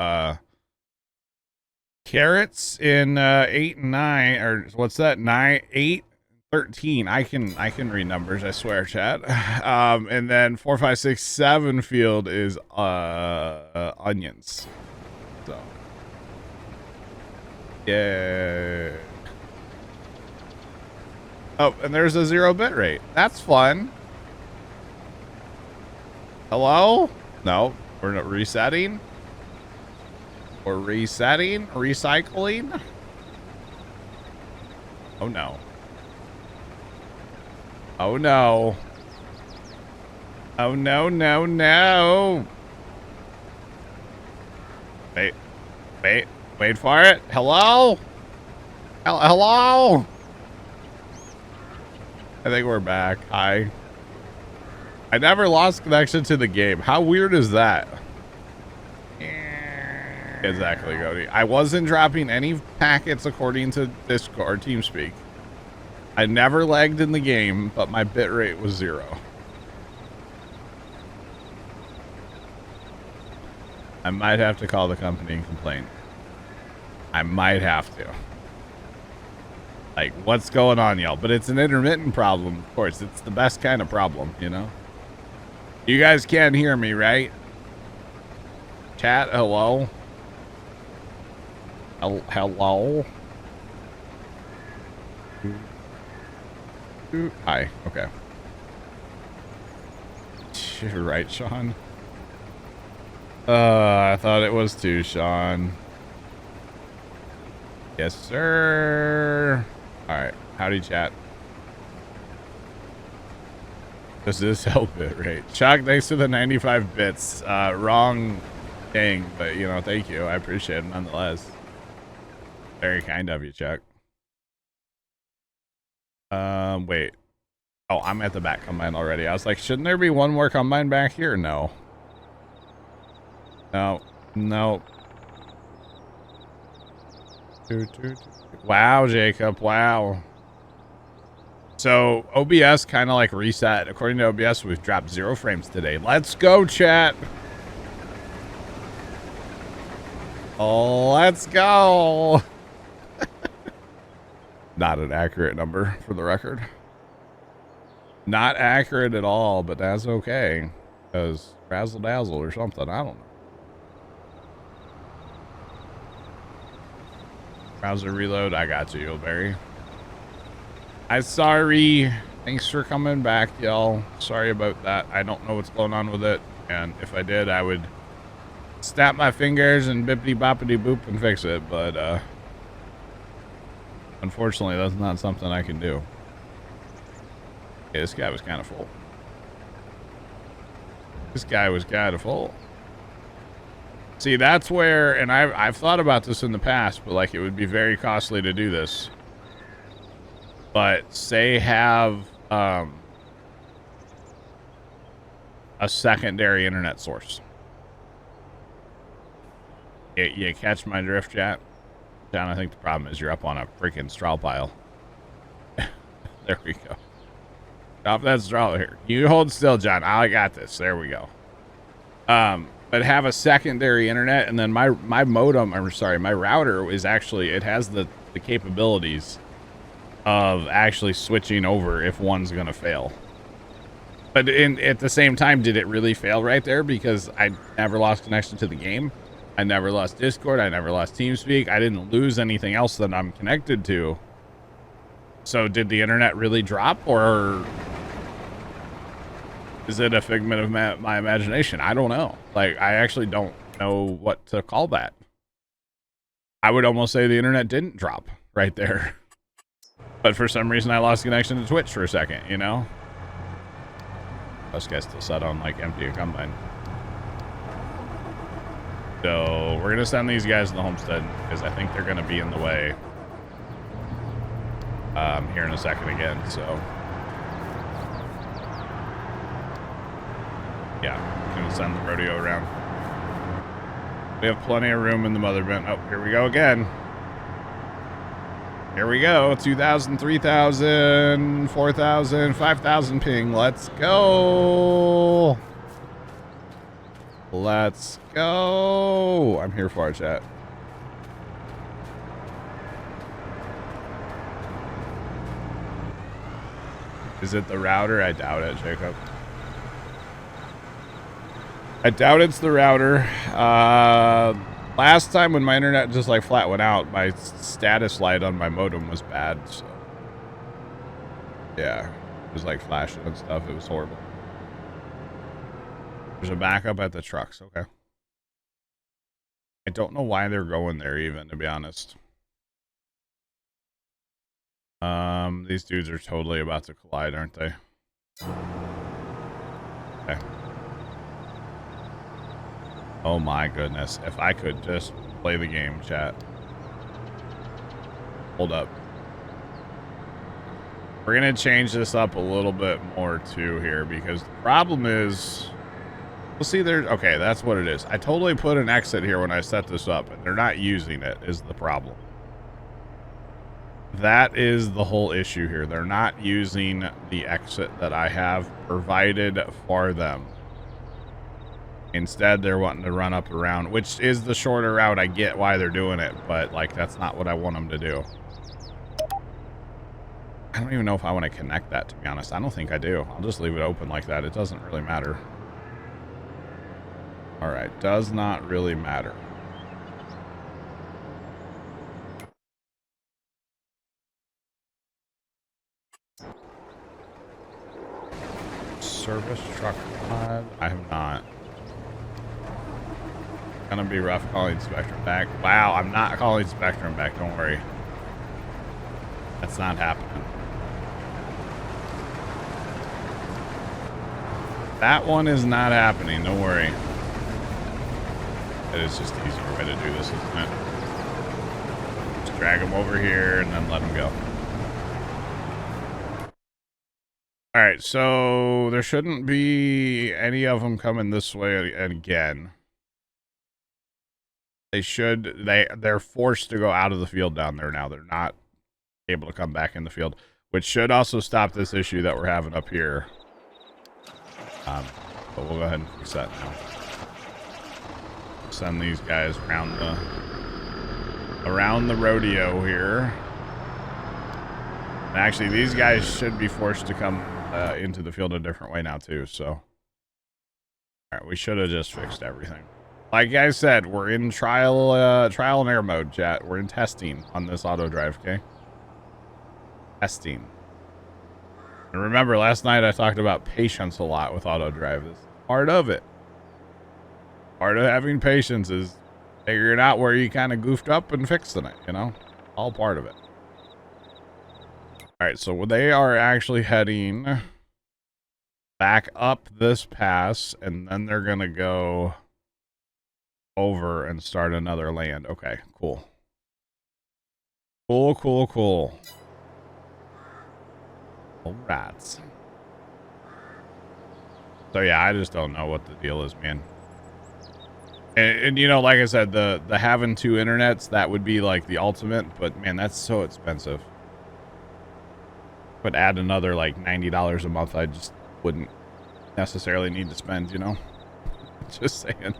carrots in 8 and 9, or what's that? 9, 8, 13. I can read numbers, I swear, chat. And then 4, 5, 6, 7 field is onions. So yeah. Oh, and there's a 0 bit rate. That's fun. Hello? No, we're not resetting. We're resetting, recycling. Oh no. Oh no. Oh no, no, no. Wait for it. Hello? Hello? I think we're back. Hi. I never lost connection to the game. How weird is that? Exactly, Cody. I wasn't dropping any packets according to Discord TeamSpeak. I never lagged in the game, but my bitrate was 0. I might have to call the company and complain. I might have to. Like, what's going on, y'all? But it's an intermittent problem, of course. It's the best kind of problem, you know? You guys can't hear me, right? Chat, hello? Hello? Hi, okay. You're right, Sean. I thought it was too, Sean. Yes, sir. Alright, howdy, chat. Does this help it, right? Chuck, thanks for the 95 bits. Wrong thing, but, you know, thank you. I appreciate it nonetheless. Very kind of you, Chuck. Wait. Oh, I'm at the back combine already. I was like, shouldn't there be one more combine back here? No. No. No. Wow, Jacob. Wow. So OBS kind of like reset. According to OBS, we've dropped 0 frames today. Let's go, chat. Let's go. Not an accurate number for the record. Not accurate at all, but that's okay. Because razzle dazzle or something. I don't know. Browser reload. I got you, Barry. I'm sorry. Thanks for coming back, y'all. Sorry about that. I don't know what's going on with it. And if I did, I would snap my fingers and bippity boppity boop and fix it. But unfortunately, that's not something I can do. Okay, this guy was kind of full. This guy was kind of full. See, that's where, and I've thought about this in the past, but like it would be very costly to do this. But say have a secondary internet source. You catch my drift, chat? John, I think the problem is you're up on a freaking straw pile. There we go. Stop that straw here. You hold still, John. I got this. There we go. But have a secondary internet, and then my modem, I'm sorry, my router is actually, it has the capabilities of actually switching over if one's gonna fail. But at the same time, did it really fail right there? Because I never lost connection to the game. I never lost Discord. I never lost TeamSpeak. I didn't lose anything else that I'm connected to. So did the internet really drop, or is it a figment of my imagination? I don't know. Like, I actually don't know what to call that. I would almost say the internet didn't drop right there. But for some reason, I lost connection to Twitch for a second, you know? This guy's still set on, like, empty a combine. So, we're going to send these guys to the homestead, because I think they're going to be in the way here in a second again, so. Yeah, I'm going to send the rodeo around. We have plenty of room in the mother bin. Oh, here we go again. Here we go. 2,000, 3,000, 4,000, 5,000 ping. Let's go. Let's go. I'm here for it, chat. Is it the router? I doubt it, Jacob. I doubt it's the router. Last time when my internet just like flat went out, my status light on my modem was bad. So yeah, it was like flashing and stuff. It was horrible. There's a backup at the trucks. Okay. I don't know why they're going there even, to be honest. These dudes are totally about to collide, aren't they? Okay. Oh my goodness. If I could just play the game, chat. Hold up. We're going to change this up a little bit more too here, because the problem is, we'll see there. Okay, that's what it is. I totally put an exit here when I set this up, and they're not using it is the problem. That is the whole issue here. They're not using the exit that I have provided for them. Instead, they're wanting to run up around, which is the shorter route. I get why they're doing it, but like that's not what I want them to do. I don't even know if I want to connect that, to be honest. I don't think I do. I'll just leave it open like that. It doesn't really matter. All right, does not really matter. Service truck pod? I have not. Gonna be rough calling Spectrum back. Wow, I'm not calling Spectrum back, don't worry. That's not happening. That one is not happening, don't worry. It is just an easier way to do this, isn't it? Just drag them over here and then let them go. Alright, so there shouldn't be any of them coming this way again. They should, they're forced to go out of the field down there now. They're not able to come back in the field, which should also stop this issue that we're having up here. But we'll go ahead and fix that now. Send these guys around the rodeo here. And actually, these guys should be forced to come into the field a different way now too. So, all right, we should have just fixed everything. Like I said, we're in trial and error mode, chat. We're in testing on this auto drive, okay? Testing. And remember, last night I talked about patience a lot with auto drive. It's part of it. Part of having patience is figuring out where you kind of goofed up and fixing it, you know? All part of it. All right, so they are actually heading back up this pass, and then they're going to go over and start another land. Okay, cool. Cool. All right. So yeah, I just don't know what the deal is, man. And you know, like I said, the having 2 internets, that would be like the ultimate, but man, that's so expensive. But add another like $90 a month, I just wouldn't necessarily need to spend, you know? Just saying.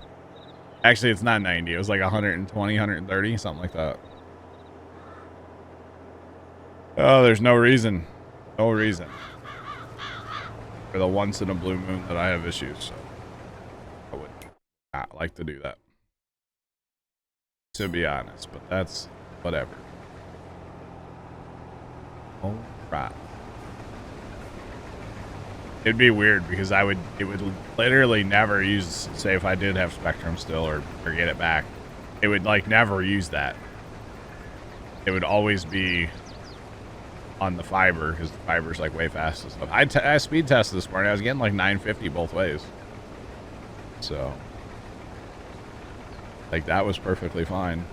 Actually, it's not 90. It was like 120, 130, something like that. Oh, there's no reason. No reason. For the once in a blue moon that I have issues, so I would not like to do that. To be honest, but that's whatever. All right. It'd be weird because it would literally never use, say if I did have Spectrum still or get it back, it would like never use that. It would always be on the fiber because the fiber's like way fast and stuff. I speed tested this morning. I was getting like 950 both ways. So like that was perfectly fine.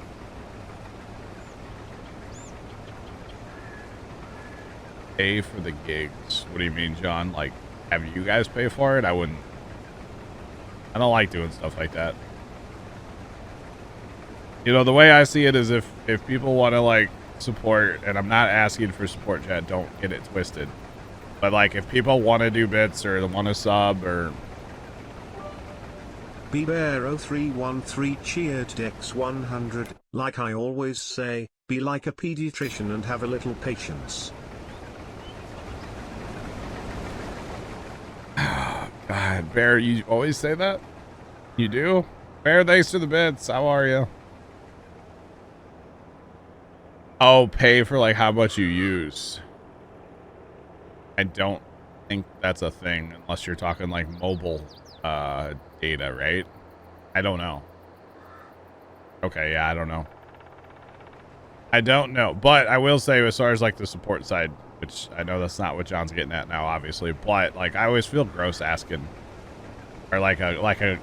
Pay for the gigs. What do you mean, John? Like, have you guys pay for it? I wouldn't. I don't like doing stuff like that. You know, the way I see it is if people want to like support, and I'm not asking for support, chat, don't get it twisted. But like if people want to do bits or want to sub or BBear0313 cheered Dex 100. Like I always say, be like a pediatrician and have a little patience. God, Bear, you always say that? You do? Bear, thanks for the bits. How are you? Oh, pay for like how much you use. I don't think that's a thing unless you're talking like mobile data, right? I don't know. Okay, yeah, I don't know. I don't know, but I will say as far as like the support side, which I know that's not what John's getting at now, obviously, but like I always feel gross asking, or like a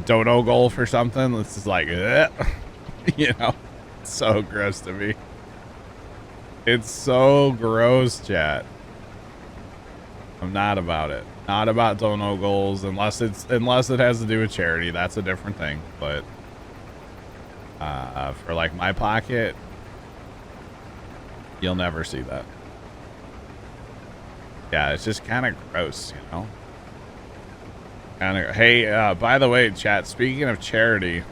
dono goal for something. This is like, you know, it's so gross to me. It's so gross, chat. I'm not about it. Not about dono goals unless it has to do with charity. That's a different thing. But for like my pocket, you'll never see that. Yeah, it's just kind of gross, you know. Hey, by the way, chat. Speaking of charity,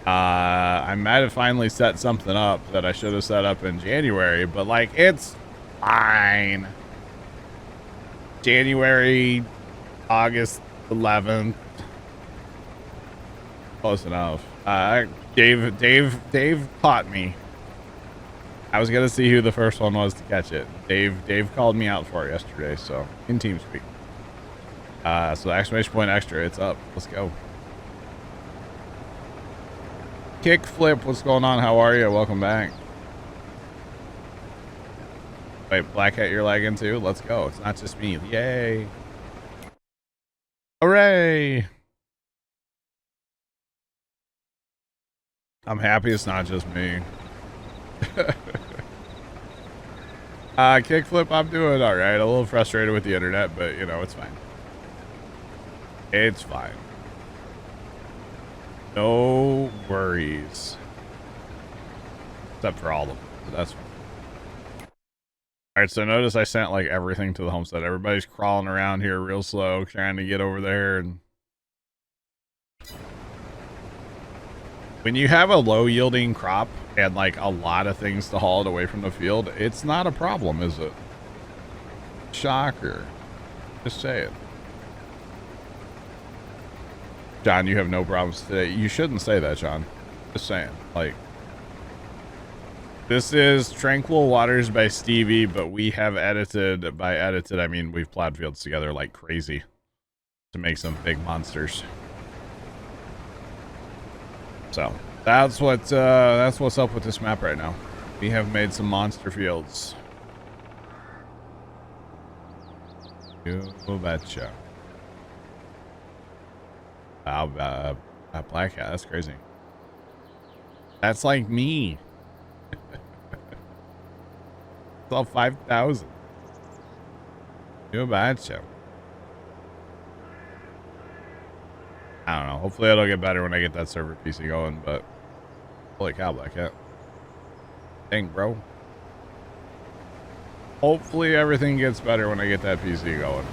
I might have finally set something up that I should have set up in January, but like it's fine. January, August 11th. Close enough. Dave caught me. I was gonna see who the first one was to catch it. Dave called me out for it yesterday, so in TeamSpeak. So exclamation point extra, it's up. Let's go. Kickflip, what's going on? How are you? Welcome back. Wait, Black Hat, you're lagging too? Let's go. It's not just me. Yay. Hooray. I'm happy it's not just me. Kickflip, I'm doing all right. A little frustrated with the internet, but you know, it's fine. It's fine. No worries. Except for all of them. That's fine. All right, so notice I sent like everything to the homestead. Everybody's crawling around here real slow, trying to get over there. And when you have a low yielding crop and like a lot of things to haul it away from the field, it's not a problem, is it? Shocker. Just say it. John, you have no problems today. You shouldn't say that, John. Just saying. Like, this is Tranquil Waters by Stevie, but we have edited, by edited, I mean we've plowed fields together like crazy to make some big monsters. So that's what's up with this map right now. We have made some monster fields. You betcha. Black Hat, that's crazy. That's like me. It's all 5,000. You betcha. I don't know. Hopefully it'll get better when I get that server PC going, but holy cow, Black Hat. Dang, bro. Hopefully everything gets better when I get that PC going.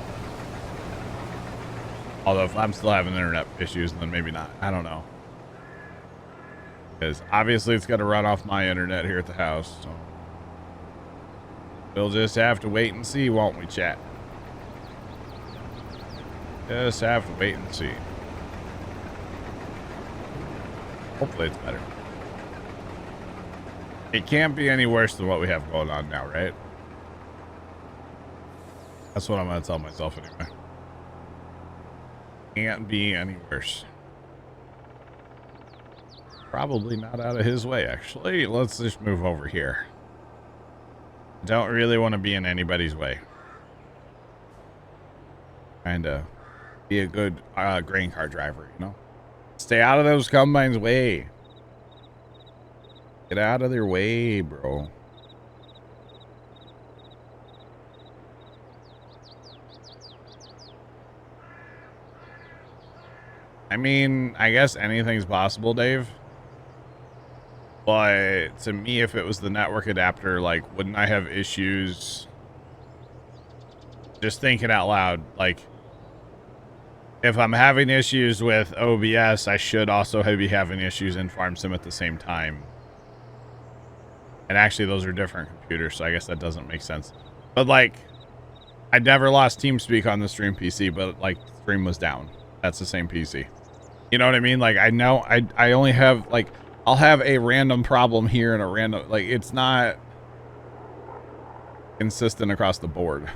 Although if I'm still having internet issues, then maybe not. I don't know. Because obviously it's got to run off my internet here at the house. So we'll just have to wait and see, won't we, chat? Just have to wait and see. Hopefully it's better. It can't be any worse than what we have going on now, right? That's what I'm going to tell myself anyway. Can't be any worse. Probably not out of his way, actually. Let's just move over here. Don't really want to be in anybody's way. Kind of be a good grain car driver, you know? Stay out of those combines' way. Get out of their way, bro. I mean, I guess anything's possible, Dave. But to me, if it was the network adapter, like, wouldn't I have issues? Just thinking out loud, like, if I'm having issues with OBS, I should also be having issues in Farm Sim at the same time. And actually, those are different computers, so I guess that doesn't make sense. But, like, I never lost TeamSpeak on the stream PC, but, like, stream was down. That's the same PC. You know what I mean? Like, I know I only have, like, I'll have a random problem here and a random, like, it's not consistent across the board.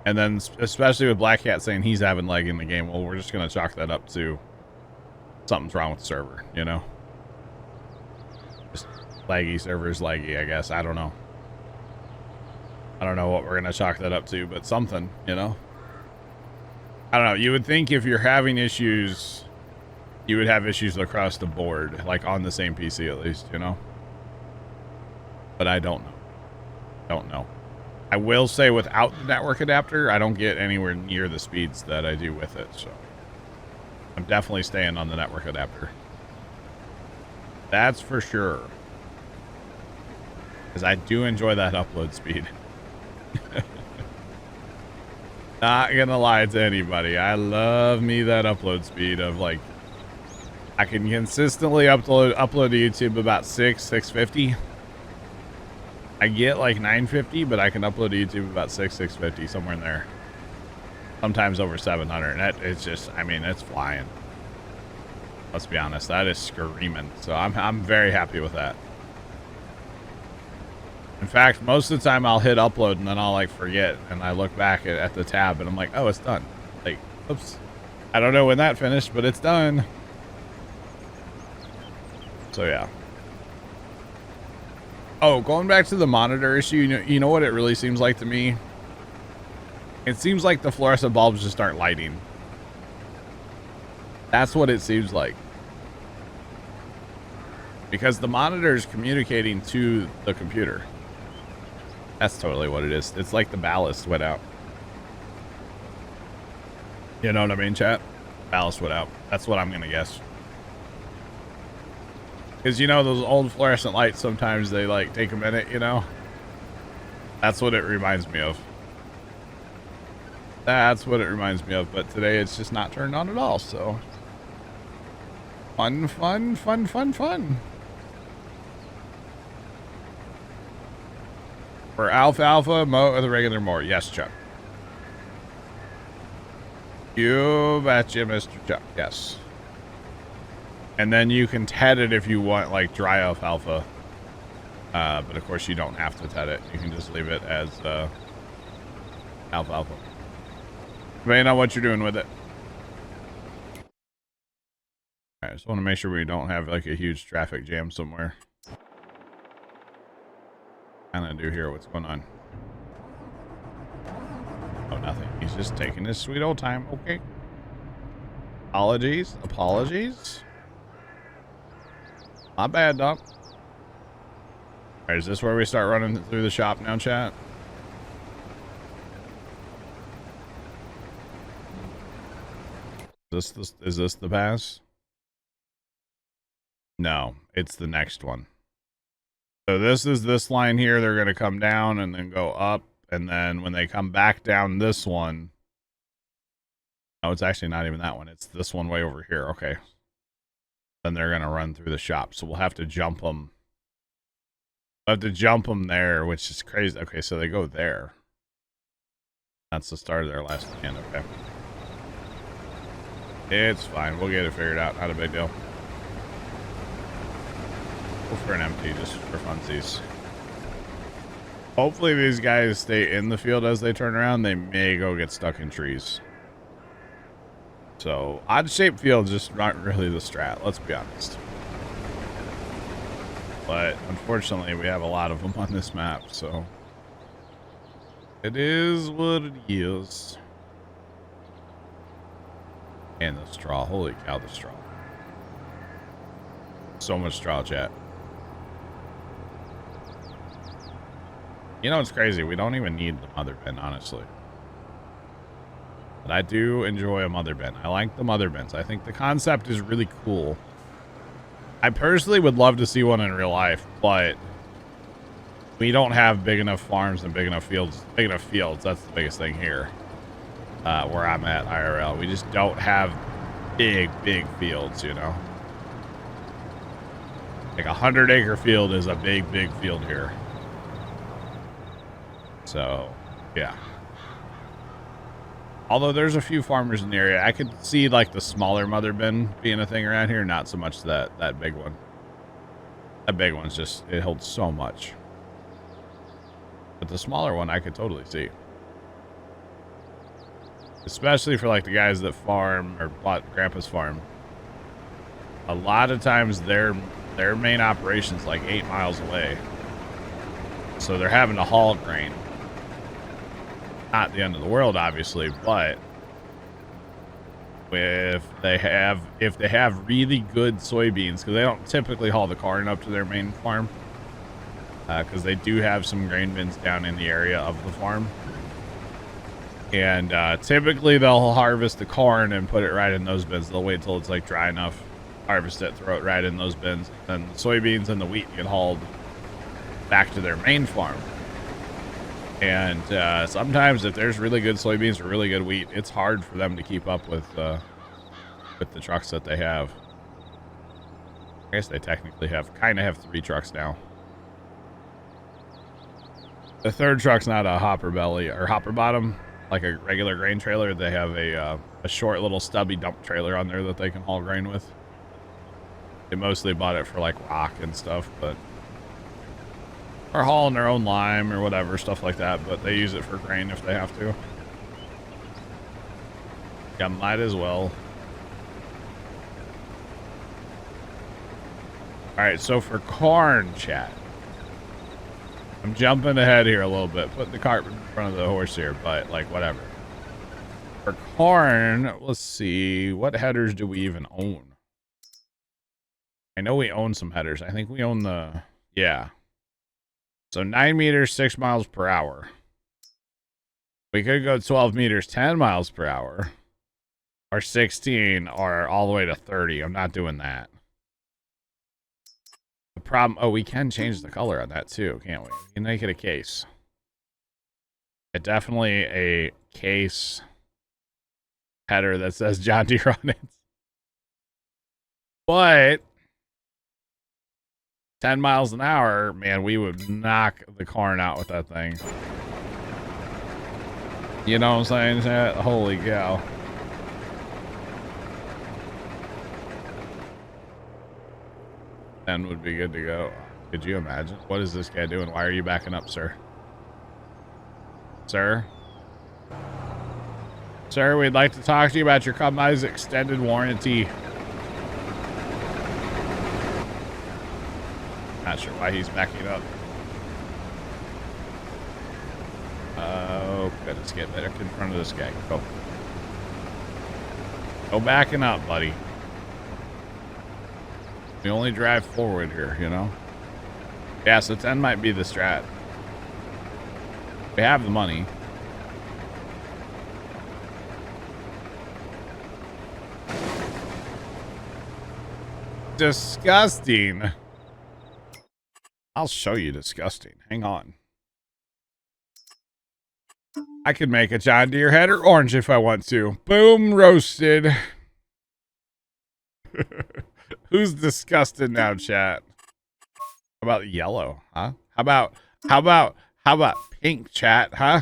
And then, especially with Black Cat saying he's having lag in the game, well, we're just going to chalk that up to something's wrong with the server, you know? Just laggy server's laggy, I guess. I don't know. I don't know what we're going to chalk that up to, but something, you know? I don't know. You would think if you're having issues, you would have issues across the board, like on the same PC at least, you know? But I don't know. Don't know. I will say without the network adapter, I don't get anywhere near the speeds that I do with it, so I'm definitely staying on the network adapter. That's for sure. Because I do enjoy that upload speed. Not gonna lie to anybody. I love me that upload speed of, like, I can consistently upload to YouTube about 650. I get like 950, but I can upload to YouTube about 650, somewhere in there. Sometimes over 700. And that, it's just, I mean, it's flying. Let's be honest, that is screaming. So I'm very happy with that. In fact, most of the time I'll hit upload and then I'll like forget, and I look back at the tab and I'm like, oh, it's done. Like, oops. I don't know when that finished, but it's done. So yeah. Oh, going back to the monitor issue, you know what it really seems like to me? It seems like the fluorescent bulbs just aren't lighting. That's what it seems like. Because the monitor is communicating to the computer. That's totally what it is. It's like the ballast went out. You know what I mean, chat? Ballast went out. That's what I'm going to guess. Because, you know, those old fluorescent lights, sometimes they, like, take a minute, you know? That's what it reminds me of. That's what it reminds me of. But today it's just not turned on at all. So fun, fun, fun, fun, fun. For alfalfa, Mo, or the regular more? Yes, Chuck. You betcha, Mr. Chuck. Yes. And then you can ted it if you want, like dry alfalfa. But of course, you don't have to ted it. You can just leave it as alfalfa. Depending on what you're doing with it. I just want to make sure we don't have like a huge traffic jam somewhere. Kind of do here. What's going on? Oh, nothing. He's just taking his sweet old time. Okay. Apologies. Apologies. Not bad, dog. Alright, is this where we start running through the shop now, chat? Is this the pass? No, it's the next one. So this is this line here. They're going to come down and then go up. And then when they come back down this one. No, it's actually not even that one. It's this one way over here. Okay. Then they're going to run through the shop. So we'll have to jump them. We'll have to jump them there, which is crazy. Okay, so they go there. That's the start of their last stand. Okay. It's fine. We'll get it figured out. Not a big deal. Go for an empty just for funsies. Hopefully these guys stay in the field as they turn around. They may go get stuck in trees. So, odd-shaped fields just not really the strat, let's be honest. But, unfortunately, we have a lot of them on this map, so... It is what it is. And the straw. Holy cow, the straw. So much straw, chat. You know, it's crazy. We don't even need the mother bin, honestly. But I do enjoy a mother bin. I like the mother bins. I think the concept is really cool. I personally would love to see one in real life, but we don't have big enough farms and big enough fields. Big enough fields, that's the biggest thing here. Where I'm at, IRL. We just don't have big fields, you know? Like a 100-acre field is a big field here. So, yeah. Although there's a few farmers in the area. I could see like the smaller mother bin being a thing around here. Not so much that big one. That big one's just, it holds so much. But the smaller one I could totally see. Especially for like the guys that farm or bought Grandpa's farm. A lot of times their main operation's like 8 miles away. So they're having to haul grain. Not the end of the world, obviously, but if they have really good soybeans, because they don't typically haul the corn up to their main farm, because they do have some grain bins down in the area of the farm, and typically they'll harvest the corn and put it right in those bins. They'll wait till it's like dry enough, harvest it, throw it right in those bins, then the soybeans and the wheat get hauled back to their main farm. And sometimes if there's really good soybeans or really good wheat, it's hard for them to keep up with the trucks that they have. I guess they technically kind of have 3 trucks now. The third truck's not a hopper belly or hopper bottom, like a regular grain trailer. They have a short little stubby dump trailer on there that they can haul grain with. They mostly bought it for like rock and stuff, but... or hauling their own lime or whatever, stuff like that, but they use it for grain if they have to. Yeah, might as well. Alright, so for corn, chat. I'm jumping ahead here a little bit, putting the cart in front of the horse here, but like whatever. For corn, let's see, what headers do we even own? I know we own some headers. I think we own the, yeah. So 9 meters, 6 miles per hour. We could go 12 meters, 10 miles per hour. Or 16, or all the way to 30. I'm not doing that. The problem, oh, we can change the color on that too, can't we? We can make it a case. It definitely a case header that says John Deere on it. But 10 miles an hour, man, we would knock the corn out with that thing. You know what I'm saying, chat? Holy cow. Would be good to go. Could you imagine? What is this guy doing? Why are you backing up, sir? Sir? Sir, we'd like to talk to you about your combine's extended warranty. Not sure why he's backing up. Oh, goodness, get back in front of this guy. Go. Go backing up, buddy. We only drive forward here, you know? Yeah, so 10 might be the strat. We have the money. Disgusting. I'll show you disgusting. Hang on. I could make a John Deere header orange if I want to. Boom, roasted. Who's disgusted now, chat? How about yellow, huh? How about pink, chat, huh?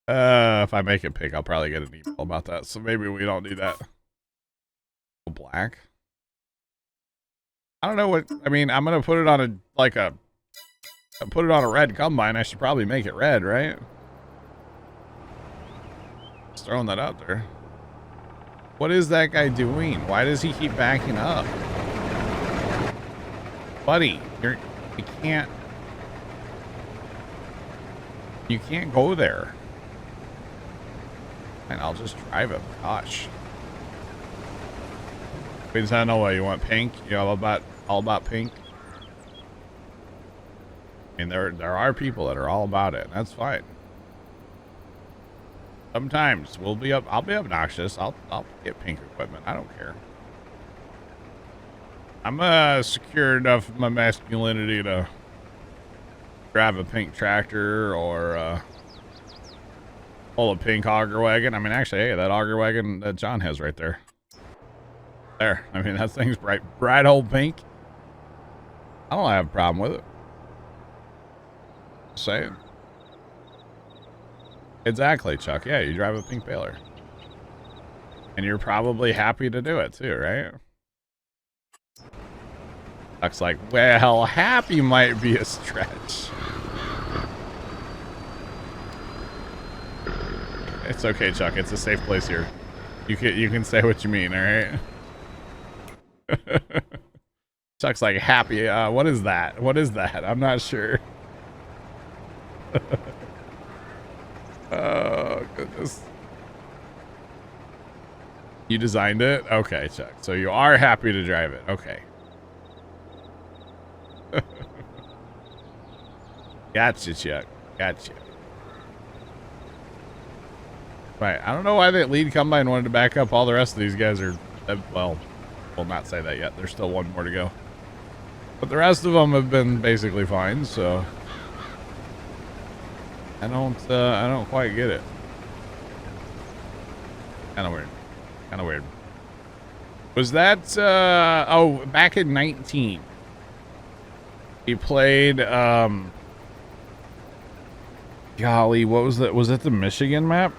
If I make it pink, I'll probably get an email about that. So maybe we don't do that. Black. I don't know what, I mean, I'm gonna put it on put it on a red combine. I should probably make it red, right? Just throwing that out there. What is that guy doing? Why does he keep backing up? Buddy, you can't go there. And I'll just drive him. Gosh. Wait, I know what you want. Pink? You know, all about pink. I mean, there are people that are all about it. That's fine. Sometimes I'll be obnoxious. I'll get pink equipment. I don't care. I'm secure enough of my masculinity to drive a pink tractor or pull a pink auger wagon. I mean, actually, hey, that auger wagon that John has right there. There. I mean, that thing's bright old pink. I don't have a problem with it. Just saying. Exactly, Chuck. Yeah, you drive a pink baler. And you're probably happy to do it too, right? Chuck's like, well, happy might be a stretch. It's okay, Chuck. It's a safe place here. You can say what you mean, all right? Chuck's like, happy. What is that? What is that? I'm not sure. Oh, goodness. You designed it? Okay, Chuck. So you are happy to drive it. Okay. Gotcha, Chuck. Gotcha. Right. I don't know why that lead combine wanted to back up. All the rest of these guys are, well, we'll not say that yet. There's still one more to go. But the rest of them have been basically fine, so I don't quite get it. Kind of weird. Kind of weird. Was that oh, back in 19 he played golly, what was that? Was it the Michigan map?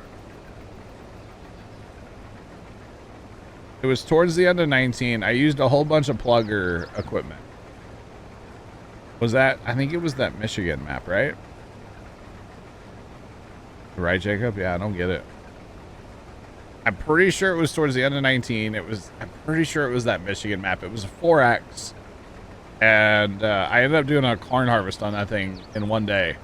It was towards the end of 19. I used a whole bunch of plugger equipment. Was that, I think it was that Michigan map, right? Right, Jacob? Yeah, I don't get it. I'm pretty sure it was towards the end of 19. I'm pretty sure it was that Michigan map. It was a 4X. And I ended up doing a corn harvest on that thing in one day.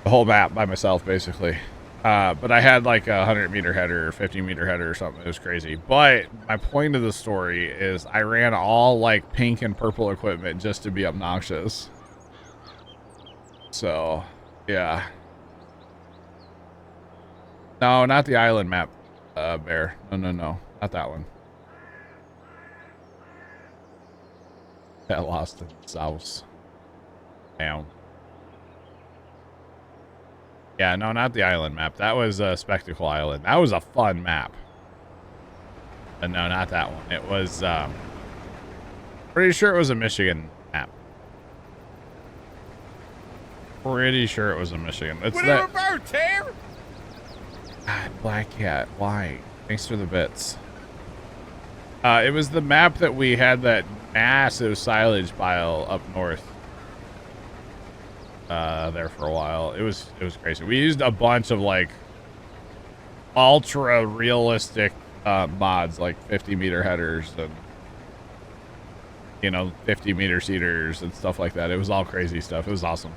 The whole map by myself, basically. But I had like a 100-meter header or 50-meter header or something. It was crazy. But my point of the story is I ran all like pink and purple equipment just to be obnoxious. So, yeah. No, not the island map, Bear. No. Not that one. That lost in the south. Damn. Yeah, no, not the island map. That was Spectacle Island. That was a fun map. But no, not that one. It was, pretty sure it was a Michigan map. Pretty sure it was a Michigan. It's that. God, Black Cat, why? Thanks for the bits. It was the map that we had that massive silage pile up north. There for a while. It was crazy. We used a bunch of like ultra realistic mods, like 50-meter headers and 50-meter seaters and stuff like that. It was all crazy stuff. It was awesome.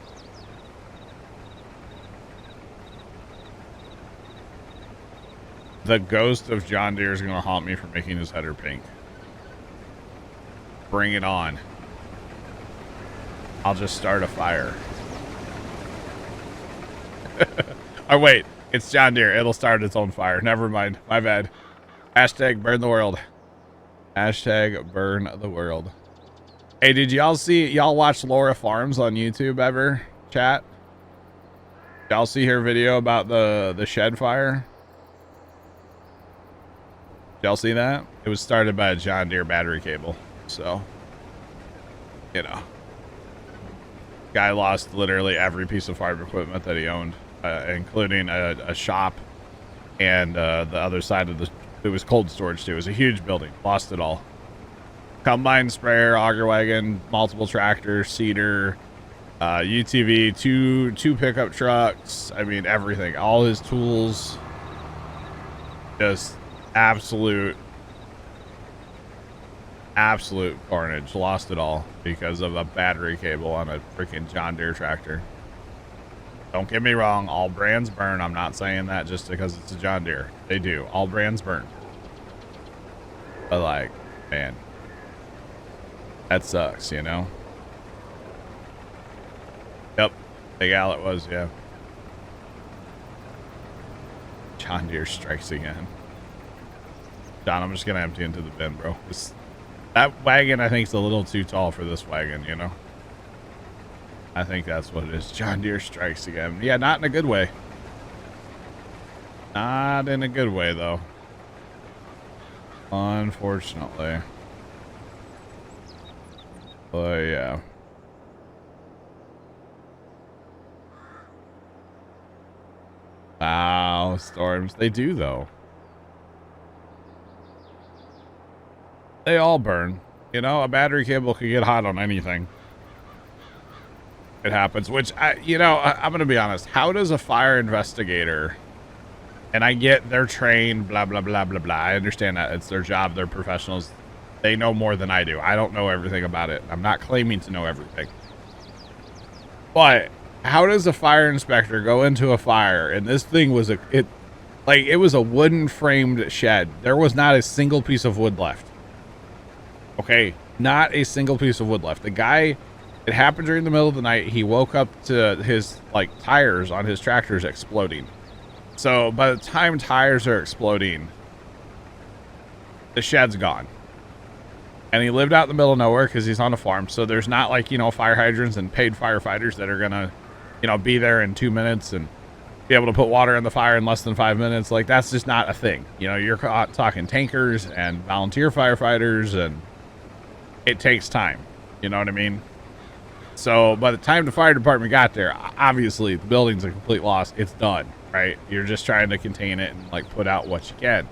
The ghost of John Deere is going to haunt me for making his header pink. Bring it on. I'll just start a fire. Oh, wait. It's John Deere. It'll start its own fire. Never mind. My bad. Hashtag burn the world. Hashtag burn the world. Hey, did y'all watch Laura Farms on YouTube ever? Chat? Y'all see her video about the shed fire? Y'all see that? It was started by a John Deere battery cable. So, guy lost literally every piece of farm equipment that he owned, including a shop and the other side of it was cold storage too. It was a huge building. Lost it all. Combine sprayer, auger wagon, multiple tractors, seeder, UTV, two pickup trucks. I mean, everything. All his tools. Just absolute carnage. Lost it all because of a battery cable on a freaking John Deere tractor. Don't get me wrong, all brands burn. I'm not saying that just because it's a John Deere. They do. All brands burn. But like, man, that sucks, Yep. Big Al it was, yeah. John Deere strikes again. John, I'm just gonna empty into the bin, bro. That wagon, I think, is a little too tall for this wagon, I think that's what it is. John Deere strikes again. Yeah, not in a good way. Not in a good way, though. Unfortunately. But, yeah. Wow, storms. They do, though. They all burn. A battery cable could get hot on anything. It happens, which I'm going to be honest. How does a fire investigator, and I get they're trained, blah, blah, blah, blah, blah. I understand that. It's their job. They're professionals. They know more than I do. I don't know everything about it. I'm not claiming to know everything. But how does a fire inspector go into a fire? And this thing was it was a wooden framed shed. There was not a single piece of wood left. Okay, not a single piece of wood left. The guy, it happened during the middle of the night. He woke up to his tires on his tractors exploding. So by the time tires are exploding, the shed's gone. And he lived out in the middle of nowhere because he's on a farm. So there's not fire hydrants and paid firefighters that are gonna, be there in 2 minutes and be able to put water in the fire in less than 5 minutes. Like, that's just not a thing. You're talking tankers and volunteer firefighters, and it takes time. You know what I mean? So by the time the fire department got there, obviously the building's a complete loss. It's done, right? You're just trying to contain it and put out what you can.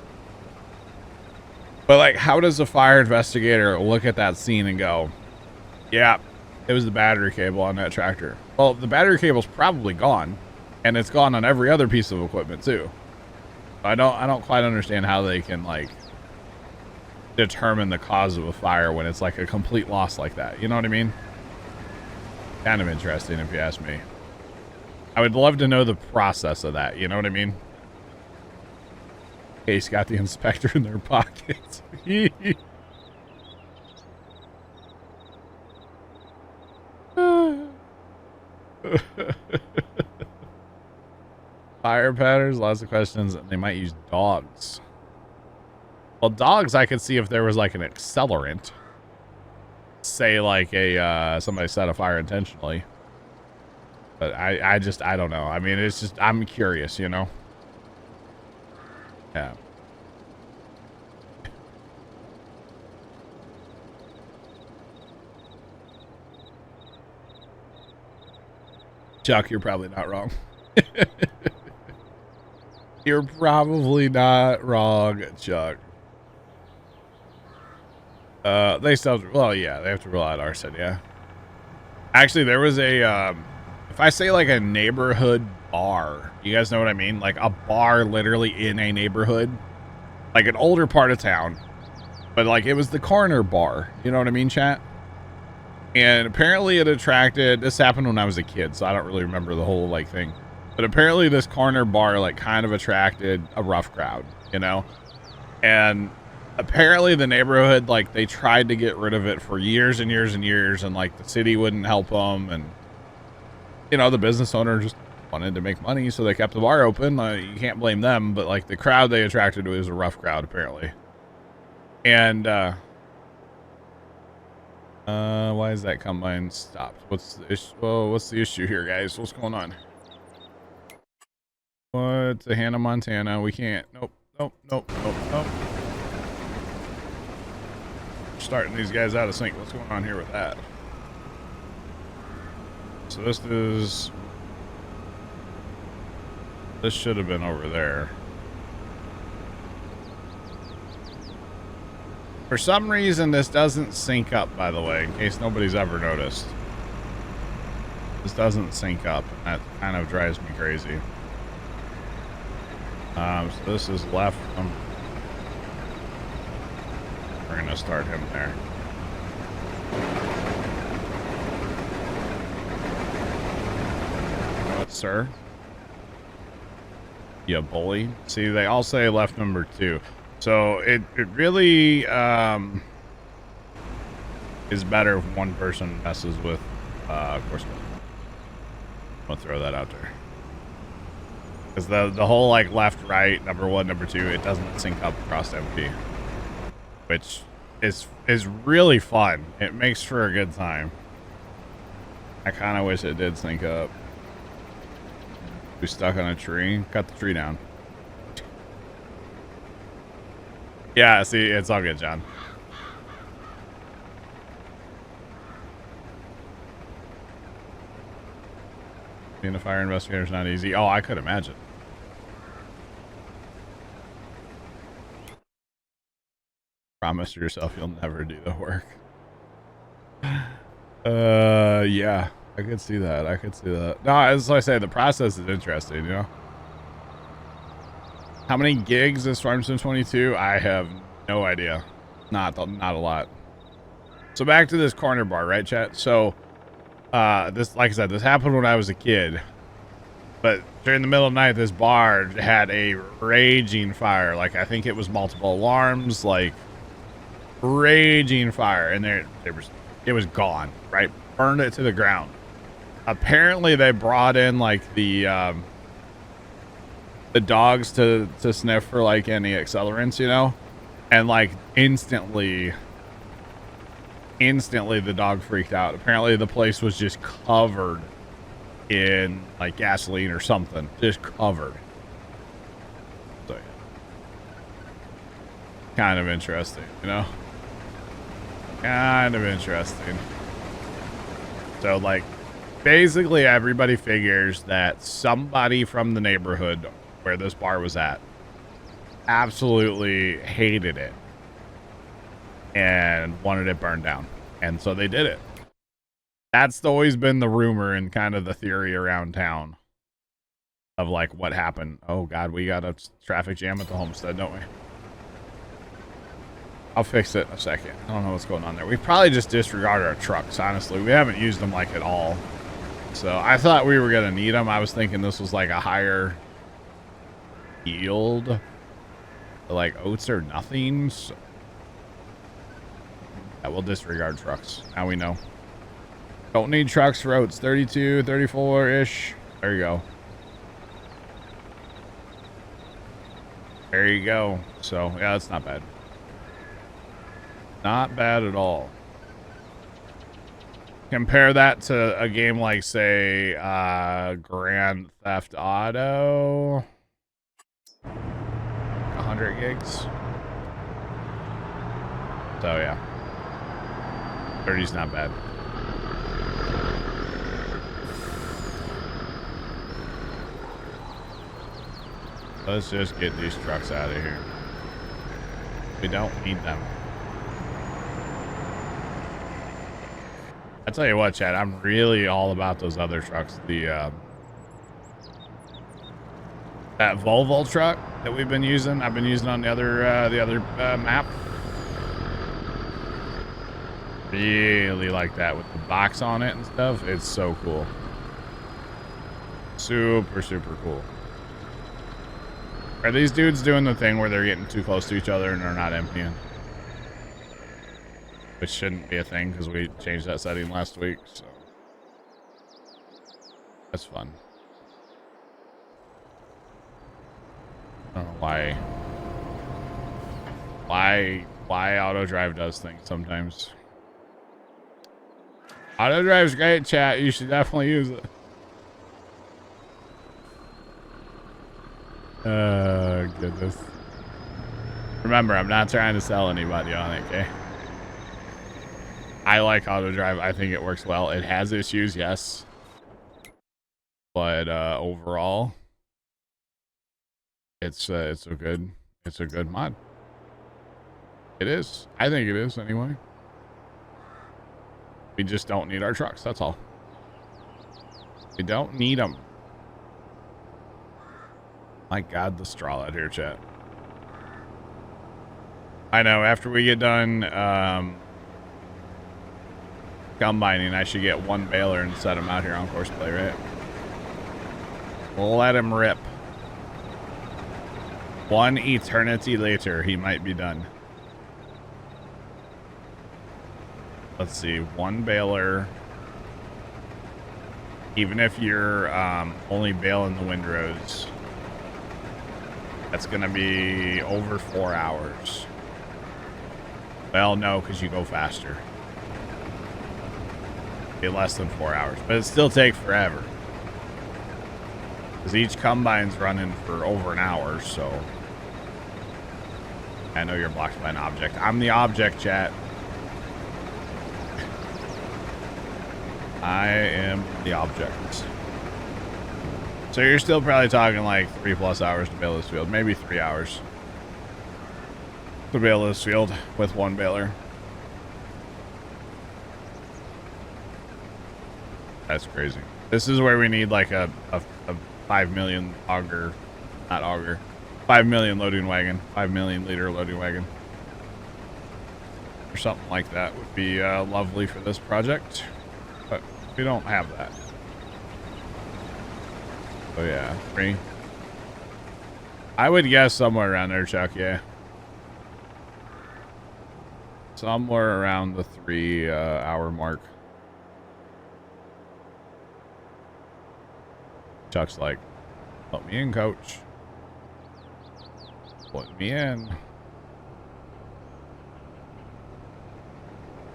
But how does a fire investigator look at that scene and go, yeah, it was the battery cable on that tractor? Well, the battery cable's probably gone, and it's gone on every other piece of equipment too. I don't quite understand how they can determine the cause of a fire when it's a complete loss like that. You know what I mean? Kind of interesting if you ask me. I would love to know the process of that. You know what I mean? Case got the inspector in their pockets. Fire patterns, lots of questions. They might use dogs. Well, dogs, I could see if there was an accelerant. Say somebody set a fire intentionally. But I don't know. I mean, it's just, I'm curious, you know? Yeah. Chuck, you're probably not wrong. You're probably not wrong, Chuck. They still, well, yeah, they have to rule out arson, yeah. Actually, there was a, if I say like a neighborhood bar, you guys know what I mean? Like a bar literally in a neighborhood, like an older part of town, but like it was the corner bar, you know what I mean, chat? And apparently it attracted, this happened when I was a kid, so I don't really remember the whole like thing, but apparently this corner bar like kind of attracted a rough crowd, you know? And apparently the neighborhood, like they tried to get rid of it for years and years and years, and like the city wouldn't help them, and you know, the business owner just wanted to make money, so they kept the bar open. You can't blame them, but like the crowd they attracted was a rough crowd apparently. And why is that combine stopped? What's the issue? Well, what's the issue here, guys? What's going on? What's the Hannah Montana? We can't. Nope. Starting these guys out of sync. What's going on here with that? So this should have been over there. For some reason, this doesn't sync up, by the way, in case nobody's ever noticed. This doesn't sync up, and that kind of drives me crazy. So this is left. We're going to start him there. What, sir? You bully. See, they all say left number 2. So it really is better if one person messes with, of course, I'm going to throw that out there. Because the whole, like, left, right, number 1, number 2, it doesn't sync up across MP. Which is really fun. It makes for a good time. I kind of wish it did sync up. We stuck on a tree. Cut the tree down. Yeah, see, it's all good, John. Being a fire investigator is not easy. Oh, I could imagine. Promise yourself you'll never do the work. Yeah, I could see that. I could see that. No, as I say, the process is interesting, you know? How many gigs is Farm Sim 22? I have no idea. Not a lot. So back to this corner bar, right, chat? So, this, like I said, this happened when I was a kid. But during the middle of the night, this bar had a raging fire. Like, I think it was multiple alarms, like, raging fire. And it was gone, right? Burned it to the ground. Apparently, they brought in, like, the dogs to sniff for, like, any accelerants, you know? And, like, instantly the dog freaked out. Apparently, the place was just covered in, like, gasoline or something. Just covered. So, yeah. Kind of interesting, you know? Kind of interesting. So, like, basically everybody figures that somebody from the neighborhood where this bar was at absolutely hated it and wanted it burned down. And so they did it. That's always been the rumor and kind of the theory around town of, like, what happened. Oh, God, we got a traffic jam at the homestead, don't we? I'll fix it in a second. I don't know what's going on there. We probably just disregarded our trucks, honestly. We haven't used them, like, at all. So I thought we were going to need them. I was thinking this was, like, a higher yield. Like, oats or nothing. So yeah, we'll disregard trucks. Now we know. Don't need trucks for oats. 32, 34-ish. There you go. There you go. So, yeah, that's not bad. Not bad at all. Compare that to a game like, say, Grand Theft Auto. 100 gigs. So, yeah. 30's not bad. Let's just get these trucks out of here. We don't need them. I tell you what, Chad, I'm really all about those other trucks. The that Volvo truck that we've been using, I've been using on the other map. Really like that with the box on it and stuff. It's so cool. Super, super cool. Are these dudes doing the thing where they're getting too close to each other and they're not emptying? Which shouldn't be a thing because we changed that setting last week, so that's fun. I don't know why auto drive does things sometimes. Auto drive's great, chat. You should definitely use it. Goodness. Remember, I'm not trying to sell anybody on it, okay? I like auto drive. I think it works well. It has issues, yes. But overall, it's a good mod. It is. I think it is anyway. We just don't need our trucks, that's all. We don't need them. My God, the straw out here, chat. I know, after we get done combining, I should get one baler and set him out here on courseplay, right? We'll let him rip. One eternity later, he might be done. Let's see, one baler. Even if you're only baling the windrows, that's gonna be over 4 hours. Well, no, because you go faster. Be less than 4 hours, but it still takes forever. Because each combine's running for over an hour, so. I know you're blocked by an object. I'm the object, chat. I am the object. So you're still probably talking like 3+ hours to bale this field. Maybe 3 hours to bale this field with one baler. That's crazy. This is where we need like a 5 million auger, not auger, 5 million loading wagon, 5 million liter loading wagon. Or something like that would be lovely for this project. But we don't have that. Oh yeah, 3. I would guess somewhere around there, Chuck, yeah. Somewhere around the 3 hour mark. Chuck's like, let me in, coach. Put me in.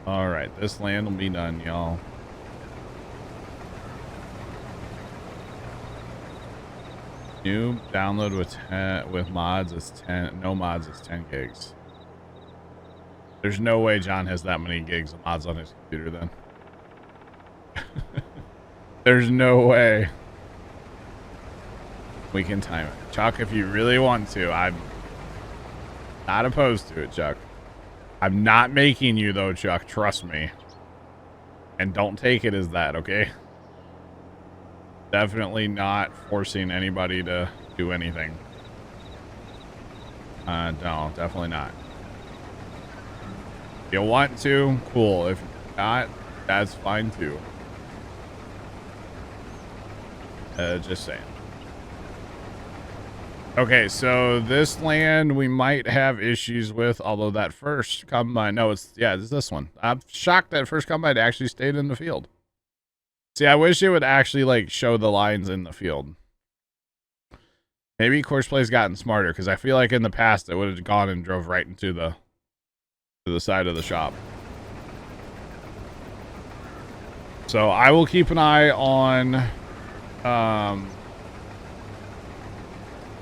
Alright, this land will be done, y'all. New download with mods is 10. No mods is 10 gigs. There's no way John has that many gigs of mods on his computer then. There's no way. We can time it. Chuck, if you really want to, I'm not opposed to it, Chuck. I'm not making you though, Chuck. Trust me. And don't take it as that, okay? Definitely not forcing anybody to do anything. No, definitely not. If you want to, cool. If not, that's fine too. Just saying. Okay, so this land we might have issues with, although that first combine, no, it's this one. I'm shocked that first combine actually stayed in the field. See, I wish it would actually like show the lines in the field. Maybe Courseplay's gotten smarter because I feel like in the past it would have gone and drove right into the side of the shop. So I will keep an eye on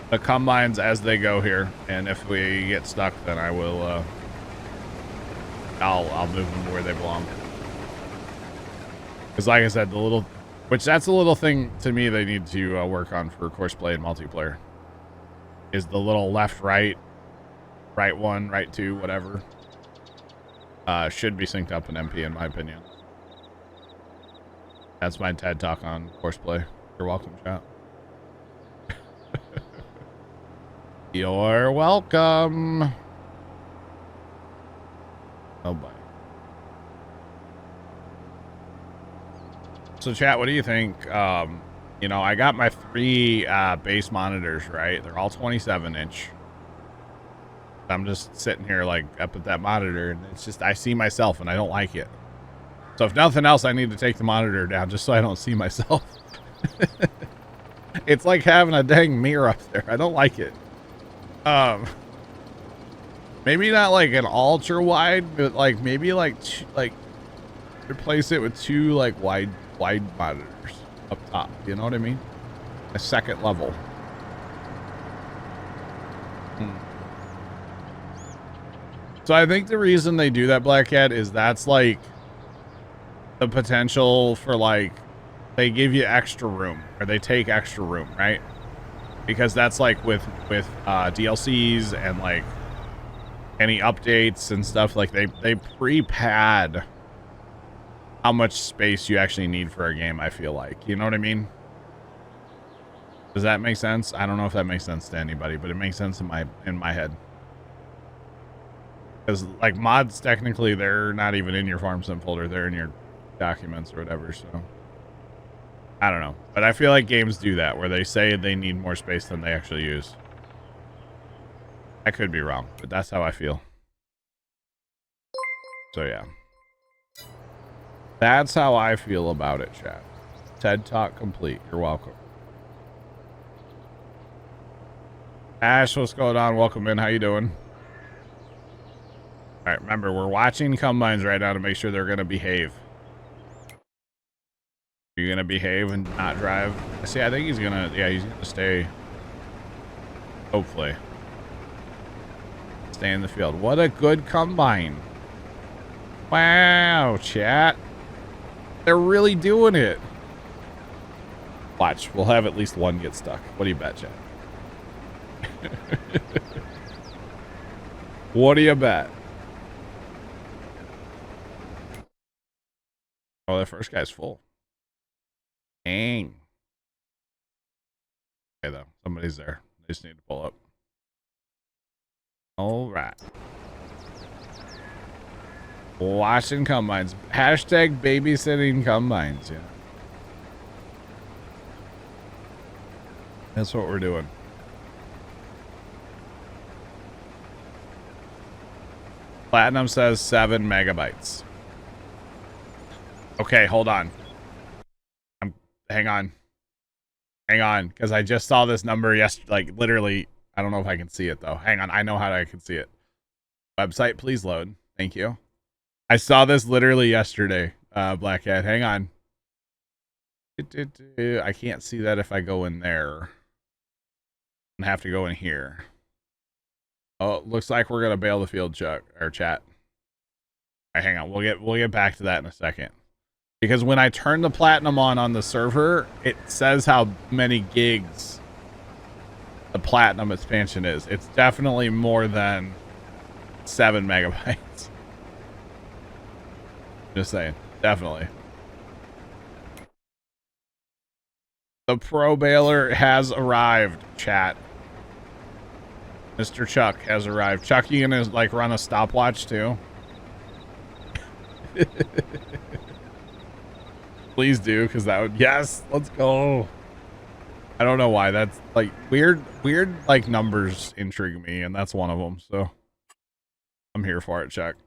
the combines as they go here, and if we get stuck, then I will I'll move them to where they belong. Because like I said, that's a little thing to me they need to work on for courseplay and multiplayer. Is the little left, right, right one, right two, whatever. Should be synced up in MP, in my opinion. That's my TED talk on courseplay. You're welcome, chat. You're welcome. Oh boy. So chat, what do you think? You know, I got my 3 base monitors, right? They're all 27-inch. I'm just sitting here like up at that monitor, and it's just I see myself and I don't like it. So if nothing else, I need to take the monitor down just so I don't see myself. It's like having a dang mirror up there. I don't like it. Maybe not like an ultra wide, but like maybe like replace it with 2 like wide monitors up top. You know what I mean? A second level. So I think the reason they do that, Black Cat, is that's like the potential for like they give you extra room, or they take extra room, right? Because that's like with DLCs and like any updates and stuff, like they pre-pad how much space you actually need for a game, I feel like. You know what I mean? Does that make sense? I don't know if that makes sense to anybody, but it makes sense in my head. Because like mods, technically they're not even in your farm sim folder, they're in your documents or whatever, so I don't know. But I feel like games do that, where they say they need more space than they actually use. I could be wrong, but that's how I feel. So yeah. That's how I feel about it, chat. TED Talk complete. You're welcome. Ash, what's going on? Welcome in. How you doing? All right, remember, we're watching combines right now to make sure they're going to behave. You're going to behave and not drive? See, I think he's going to, yeah, he's going to stay. Hopefully. Stay in the field. What a good combine. Wow, chat. They're really doing it. Watch, we'll have at least one get stuck. What do you bet, chat? What do you bet? Oh, that first guy's full. Dang. Okay, though. Somebody's there. They just need to pull up. All right. Watching combines. Hashtag babysitting combines. Yeah. That's what we're doing. Platinum says 7 megabytes. Okay, hold on. Hang on, because I just saw this number yesterday. Like literally, I don't know if I can see it though. Hang on, I know how I can see it. Website, please load. Thank you. I saw this literally yesterday. Black Cat, hang on. I can't see that if I go in there. I have to go in here. Oh, looks like we're gonna bail the field, Chuck or chat. All right, hang on. We'll get back to that in a second. Because when I turn the platinum on the server, it says how many gigs the platinum expansion is. It's definitely more than 7 megabytes. Just saying, definitely. The pro baler has arrived, chat. Mr. Chuck has arrived. Chuck, you gonna like run a stopwatch too? Please do, because that would, yes, let's go. I don't know why. That's like weird like numbers intrigue me, and that's one of them. So I'm here for it, Chuck.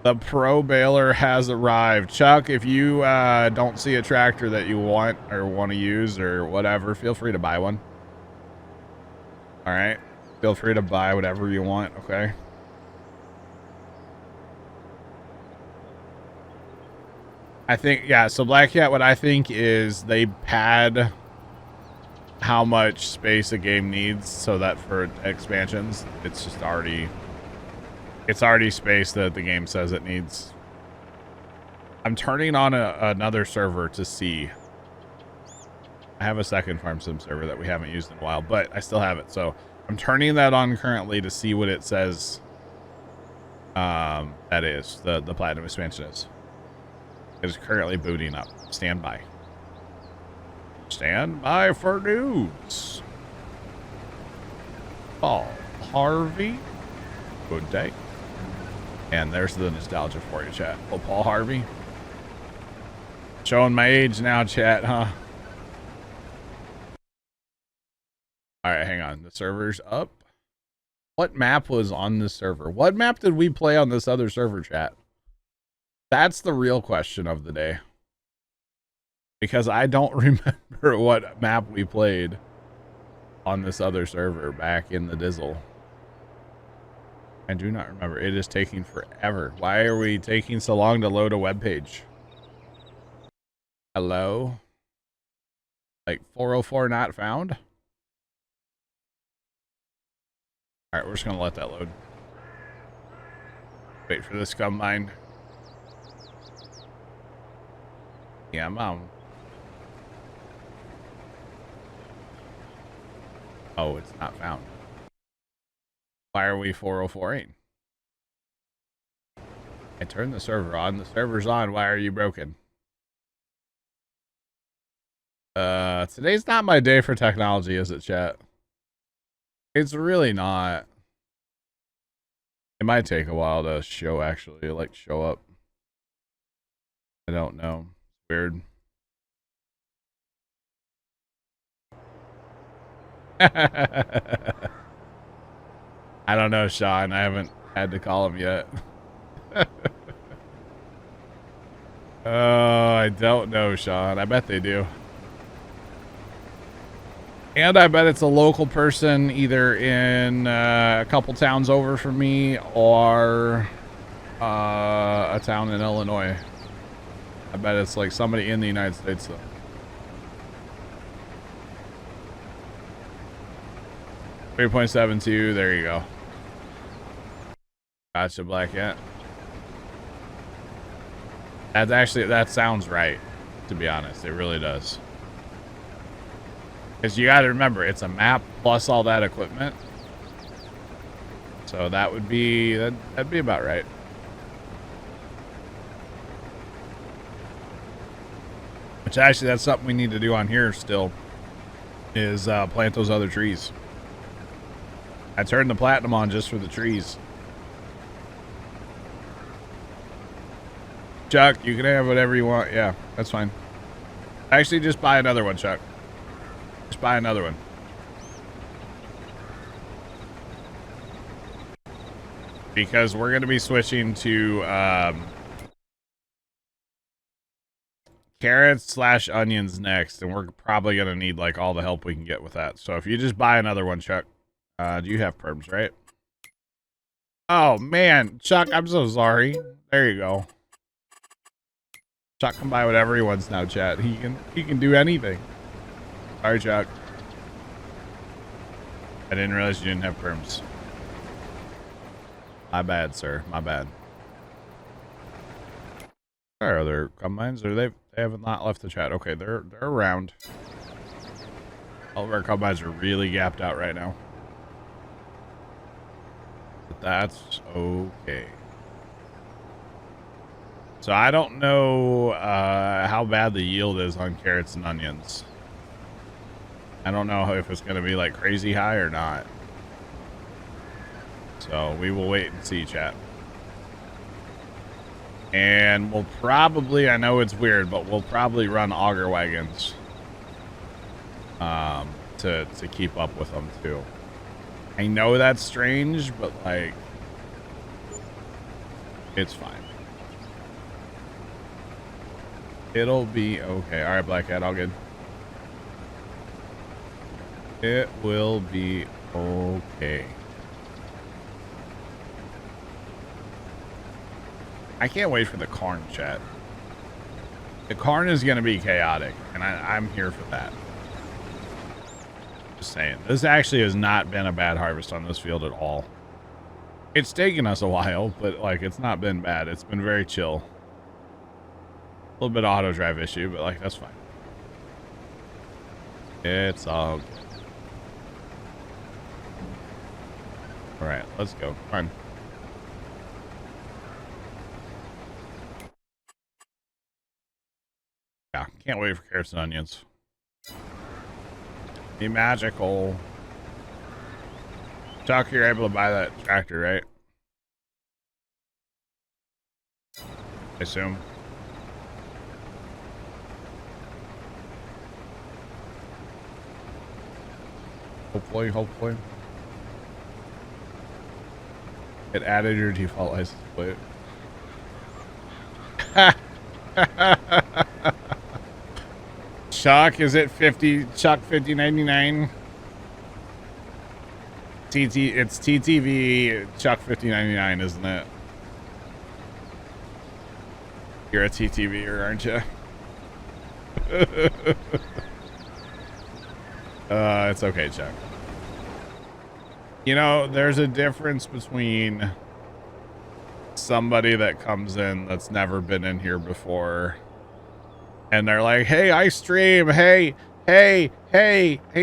The pro baler has arrived. Chuck, if you don't see a tractor that you want to use or whatever, feel free to buy one. All right. Feel free to buy whatever you want, okay? I think, yeah, so Black Cat, what I think is they pad how much space a game needs so that for expansions, it's just already space that the game says it needs. I'm turning on another server to see. I have a second farm sim server that we haven't used in a while, but I still have it. So I'm turning that on currently to see what it says. That is the platinum expansion is. It is currently booting up. Stand by. Stand by for news. Paul Harvey. Good day. And there's the nostalgia for you, chat. Oh, Paul Harvey. Showing my age now, chat, huh? All right, hang on. The server's up. What map was on this server? What map did we play on this other server, chat? That's the real question of the day. Because I don't remember what map we played on this other server back in the Dizzle. I do not remember. It is taking forever. Why are we taking so long to load a web page? Hello? Like 404 not found? All right, we're just going to let that load. Wait for this combine. Yeah, Mom. Oh, it's not found. Why are we 404-ing? I turned the server on. The server's on. Why are you broken? Today's not my day for technology, is it, chat? It's really not. It might take a while to show up. I don't know. Weird. I don't know, Sean. I haven't had to call him yet. Oh, I don't know, Sean. I bet they do. And I bet it's a local person either in a couple towns over from me or a town in Illinois. I bet it's like somebody in the United States, though. .72, there you go. Gotcha, Black Cat. That sounds right, to be honest. It really does. Because you got to remember, it's a map plus all that equipment. So that would be, that'd be about right. Which actually, that's something we need to do on here still, is plant those other trees. I turned the platinum on just for the trees. Chuck, you can have whatever you want. Yeah, that's fine. Actually, just buy another one, Chuck. Just buy another one. Because we're going to be switching to carrots/onions next, and we're probably going to need like all the help we can get with that. So if you just buy another one, Chuck. Do you have perms, right? Oh man, Chuck, I'm so sorry. There you go. Chuck can buy whatever he wants now, chat. He can do anything. Sorry, Chuck. I didn't realize you didn't have perms. My bad, sir. My bad. Where are other combines? Or they haven't not left the chat. Okay, they're around. All of our combines are really gapped out right now. But that's okay. So I don't know how bad the yield is on carrots and onions. I don't know if it's going to be like crazy high or not. So we will wait and see, chat. And we'll probably, I know it's weird, but we'll probably run auger wagons to keep up with them too. I know that's strange, but like, it's fine. It'll be okay. All right, Black Cat, all good. It will be okay. I can't wait for the corn, chat. The corn is going to be chaotic, and I'm here for that. Just saying. This actually has not been a bad harvest on this field at all. It's taken us a while, but like it's not been bad. It's been very chill. A little bit of auto drive issue, but like that's fine. It's all good. All right, let's go. Come on. Yeah, can't wait for carrots and onions. Be magical. Chuck, you're able to buy that tractor, right? I assume. Hopefully. It added your default license plate. Chuck, is it 50? Chuck 5099? It's TTV Chuck 5099, isn't it? You're a TTVer, aren't you? It's okay, Chuck. You know, there's a difference between somebody that comes in that's never been in here before and they're like, hey, I stream, hey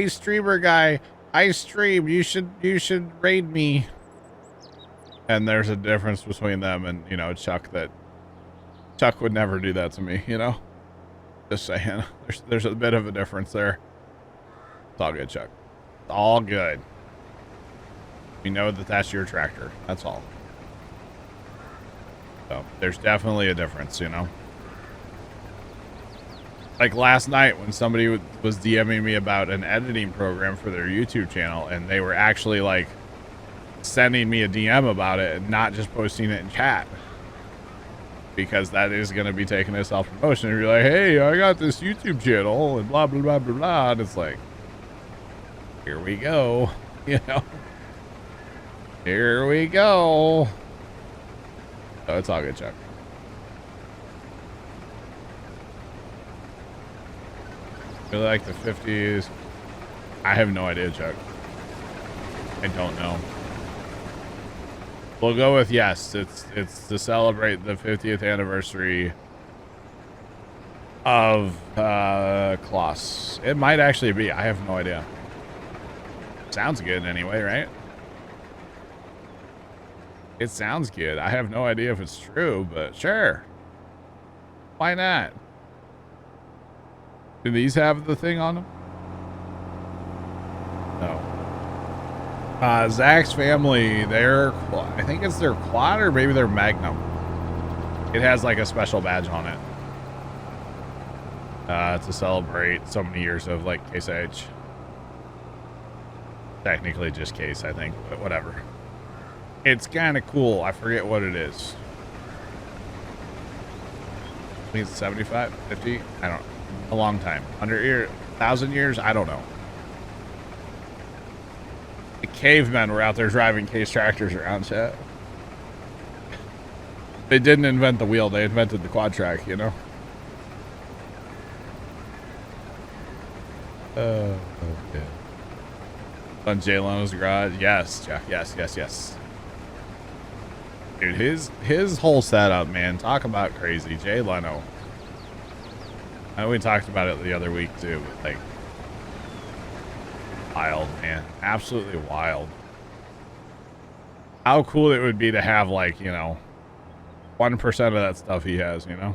streamer guy, I stream, you should raid me. And there's a difference between them and, you know, Chuck would never do that to me, you know? Just saying. There's a bit of a difference there. It's all good, Chuck. It's all good. We know that that's your tractor. That's all. So there's definitely a difference, you know? Like last night when somebody was DMing me about an editing program for their YouTube channel, and they were actually like sending me a DM about it and not just posting it in chat. Because that is going to be taking a self-promotion. And you're like, hey, I got this YouTube channel and blah, blah, blah, blah, blah. And it's like, here we go. You know? Here we go. Oh, it's all good, Chuck. Really like the 50s. I have no idea, Chuck. I don't know. We'll go with yes. It's to celebrate the 50th anniversary of Kloss. It might actually be. I have no idea. Sounds good anyway, right? It sounds good. I have no idea if it's true, but sure. Why not? Do these have the thing on them? No. Zach's family, I think it's their quad or maybe their Magnum. It has like a special badge on it. To celebrate so many years of like Case H. Technically just Case, I think, but whatever. It's kind of cool. I forget what it is. I think it's 75, 50. I don't know. A long time. 100 years, 1,000 years. I don't know. The cavemen were out there driving Case tractors around, chat. They didn't invent the wheel. They invented the quad track, you know? Okay. On Jay Leno's garage. Yes, Jack. Yes. Dude, his whole setup, man. Talk about crazy. Jay Leno. I know we talked about it the other week too, but like wild, man. Absolutely wild. How cool it would be to have like, you know, 1% of that stuff he has, you know?